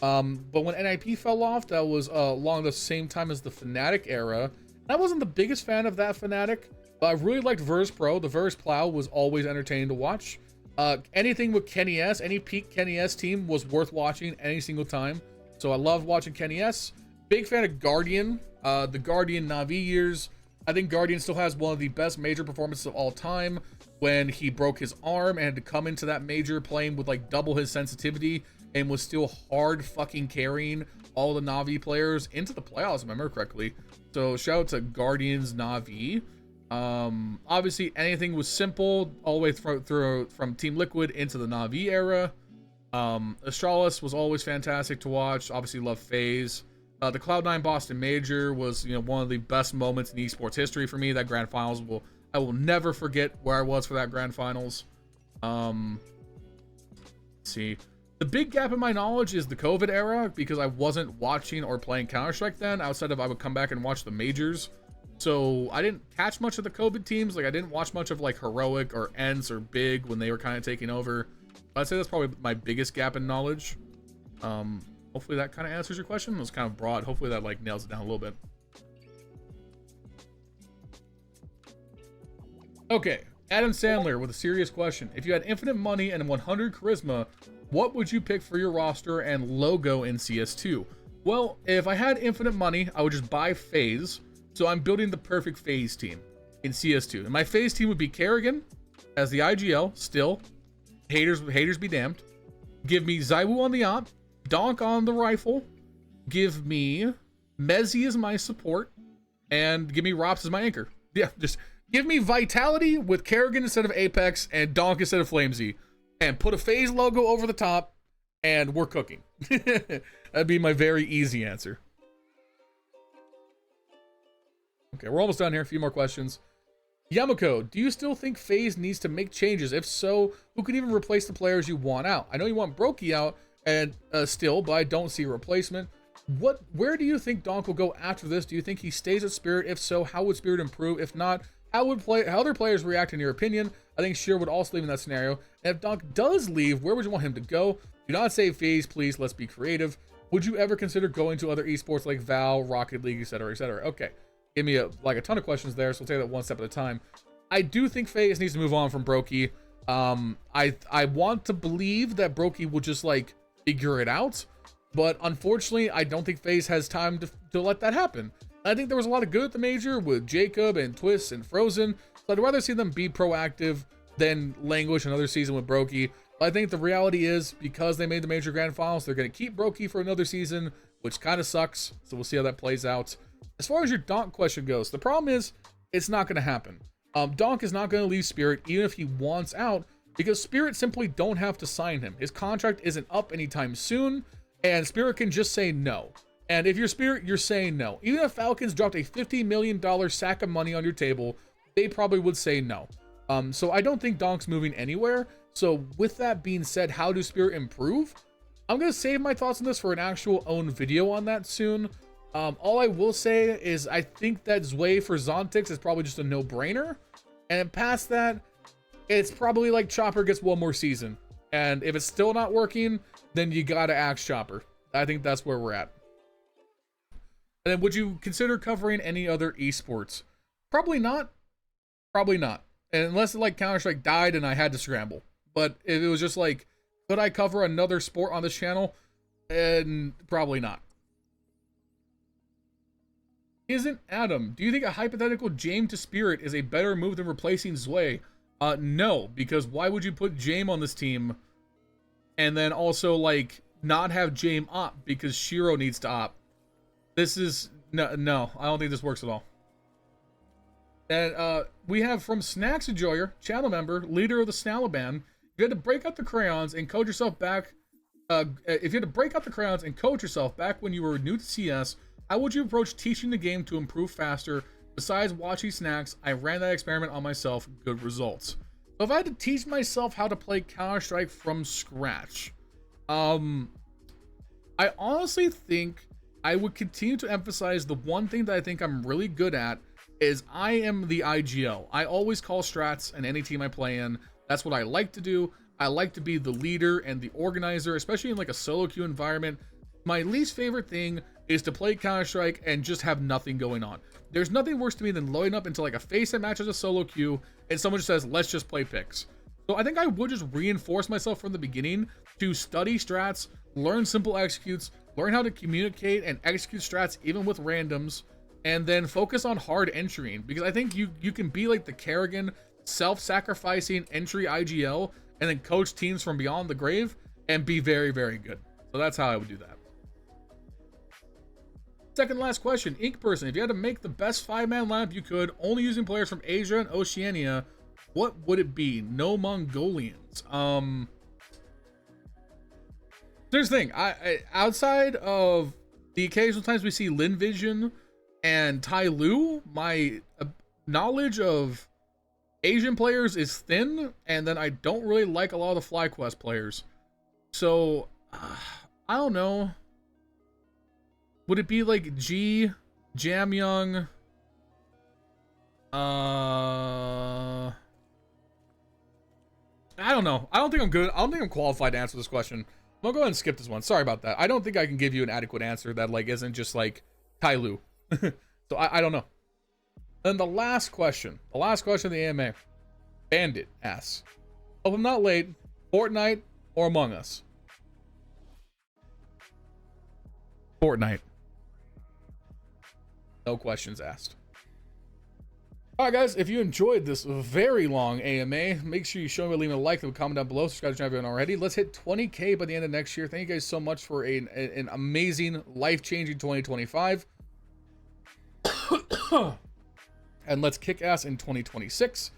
But when NIP fell off, that was along the same time as the Fnatic era. I wasn't the biggest fan of that Fnatic, but I really liked Verse Pro. The Verse Plow was always entertaining to watch. Anything with Kenny S, any peak Kenny S team was worth watching any single time. So I loved watching Kenny S. Big fan of Guardian, the Guardian Na'Vi years. I think Guardian still has one of the best major performances of all time, when he broke his arm and had to come into that major playing with like double his sensitivity, and was still hard fucking carrying all the Na'Vi players into the playoffs, if I remember correctly. So shout out to Guardians Na'Vi. Obviously anything was simple all the way through from Team Liquid into the Na'Vi era. Astralis was always fantastic to watch. Obviously love FaZe. The Cloud9 Boston Major was, you know, one of the best moments in esports history for me. That grand finals I will never forget where I was for that grand finals. Let's see. The big gap in my knowledge is the COVID era, because I wasn't watching or playing Counter-Strike then, outside of I would come back and watch the majors. So I didn't catch much of the COVID teams. Like, I didn't watch much of like Heroic or ENCE or Big when they were kind of taking over. But I'd say that's probably my biggest gap in knowledge. Hopefully that kind of answers your question. It was kind of broad. Hopefully that like nails it down a little bit. Okay, Adam Sandler with a serious question. If you had infinite money and 100 charisma, what would you pick for your roster and logo in CS2? Well, if I had infinite money, I would just buy FaZe. So I'm building the perfect FaZe team in CS2. And my FaZe team would be Kerrigan as the IGL, still. Haters be damned. Give me Zywo on the op, Donk on the rifle. Give me Mezzy as my support. And give me Rops as my anchor. Yeah, just give me Vitality with Kerrigan instead of Apex and Donk instead of Flamesy. And put a FaZe logo over the top. and we're cooking. That'd be my very easy answer. Okay, we're almost done here. A few more questions. Yamako, do you still think FaZe needs to make changes? If so, who could even replace the players you want out? I know you want Brokey out and still, but I don't see a replacement. Where do you think Donk will go after this? Do you think he stays at Spirit? If so, how would Spirit improve? If not, how other players react in your opinion? I think Sheer would also leave in that scenario. And if Donk does leave, where would you want him to go? Do not say FaZe, please. Let's be creative. Would you ever consider going to other esports like Val, Rocket League, etc., etc.? Okay. Give me a ton of questions there, so we'll take that one step at a time. I do think FaZe needs to move on from Brokey. I want to believe that Brokey will just like figure it out, but unfortunately, I don't think FaZe has time to let that happen. I think there was a lot of good at the major with Jacob and Twist and Frozen, so I'd rather see them be proactive than languish another season with Brokey. But I think the reality is, because they made the major grand finals, they're going to keep Brokey for another season, which kind of sucks. So we'll see how that plays out. As far as your Donk question goes, the problem is it's not going to happen. Donk is not going to leave Spirit even if he wants out, because Spirit simply don't have to sign him. His contract isn't up anytime soon, and Spirit can just say no. And if you're Spirit, you're saying no. Even if Falcons dropped a $50 million sack of money on your table, they probably would say no. So I don't think Donk's moving anywhere. So with that being said, how do Spirit improve? I'm going to save my thoughts on this for an actual own video on that soon. All I will say is I think that Zwei for Zontix is probably just a no-brainer. And past that, it's probably like Chopper gets one more season. And if it's still not working, then you gotta axe Chopper. I think that's where we're at. And then would you consider covering any other esports? Probably not. Probably not. And unless like Counter-Strike died and I had to scramble. But if it was just like, could I cover another sport on this channel? And probably not. Isn't Adam, do you think a hypothetical Jame to Spirit is a better move than replacing Zwei? No, because why would you put Jame on this team and then also like not have Jame op because Shiro needs to op? This is no, I don't think this works at all. And we have from Snax Enjoyer, channel member, leader of the Snalaban. You had to break out the crayons and code yourself back. If you had to break out the crayons and code yourself back when you were new to CS, how would you approach teaching the game to improve faster? Besides watching Snax, I ran that experiment on myself. Good results. So if I had to teach myself how to play Counter-Strike from scratch, I honestly think I would continue to emphasize the one thing that I think I'm really good at is I am the IGL. I always call strats in any team I play in. That's what I like to do. I like to be the leader and the organizer, especially in like a solo queue environment. My least favorite thing is to play Counter-Strike and just have nothing going on. There's nothing worse to me than loading up into like a face-up match as a solo queue and someone just says, let's just play picks. So I think I would just reinforce myself from the beginning to study strats, learn simple executes, learn how to communicate and execute strats even with randoms, and then focus on hard entering. Because I think you can be like the Kerrigan, self-sacrificing entry IGL and then coach teams from beyond the grave and be very, very good. So that's how I would do that. Second last question, Ink Person, if you had to make the best 5-man lineup you could, only using players from Asia and Oceania, what would it be? No Mongolians. Here's the thing, I outside of the occasional times we see Lin Vision and Tai Lu, my knowledge of Asian players is thin, and then I don't really like a lot of the FlyQuest players. So, I don't know. Would it be like G, Jamyoung? I don't know. I don't think I'm good. I don't think I'm qualified to answer this question. I'll go ahead and skip this one. Sorry about that. I don't think I can give you an adequate answer that like isn't just like Tai Lu. So I don't know. Then the last question of the AMA. Bandit asks, hope I'm not late, Fortnite or Among Us? Fortnite. No questions asked. Alright guys, if you enjoyed this very long AMA, make sure you show me, leave a like, leave a comment down below, subscribe to the channel if you haven't already. Let's hit 20K by the end of next year. Thank you guys so much for an amazing, life-changing 2025. And let's kick ass in 2026.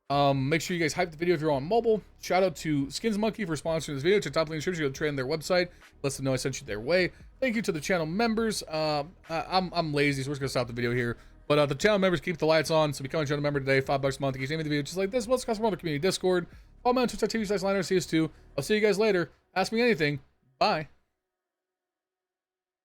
Make sure you guys hype the video if you're on mobile. Shout out to Skins Monkey for sponsoring this video. Check top link in the description. Go trade on their website. Let them know I sent you their way. Thank you to the channel members. I'm lazy, so we're just gonna stop the video here. But the channel members keep the lights on. So become a channel member today. $5 a month. You can see the video just like this. Let's discuss more on the community Discord. Follow me on Twitch.tv/LionHeartZ2. I'll see you guys later. Ask me anything. Bye.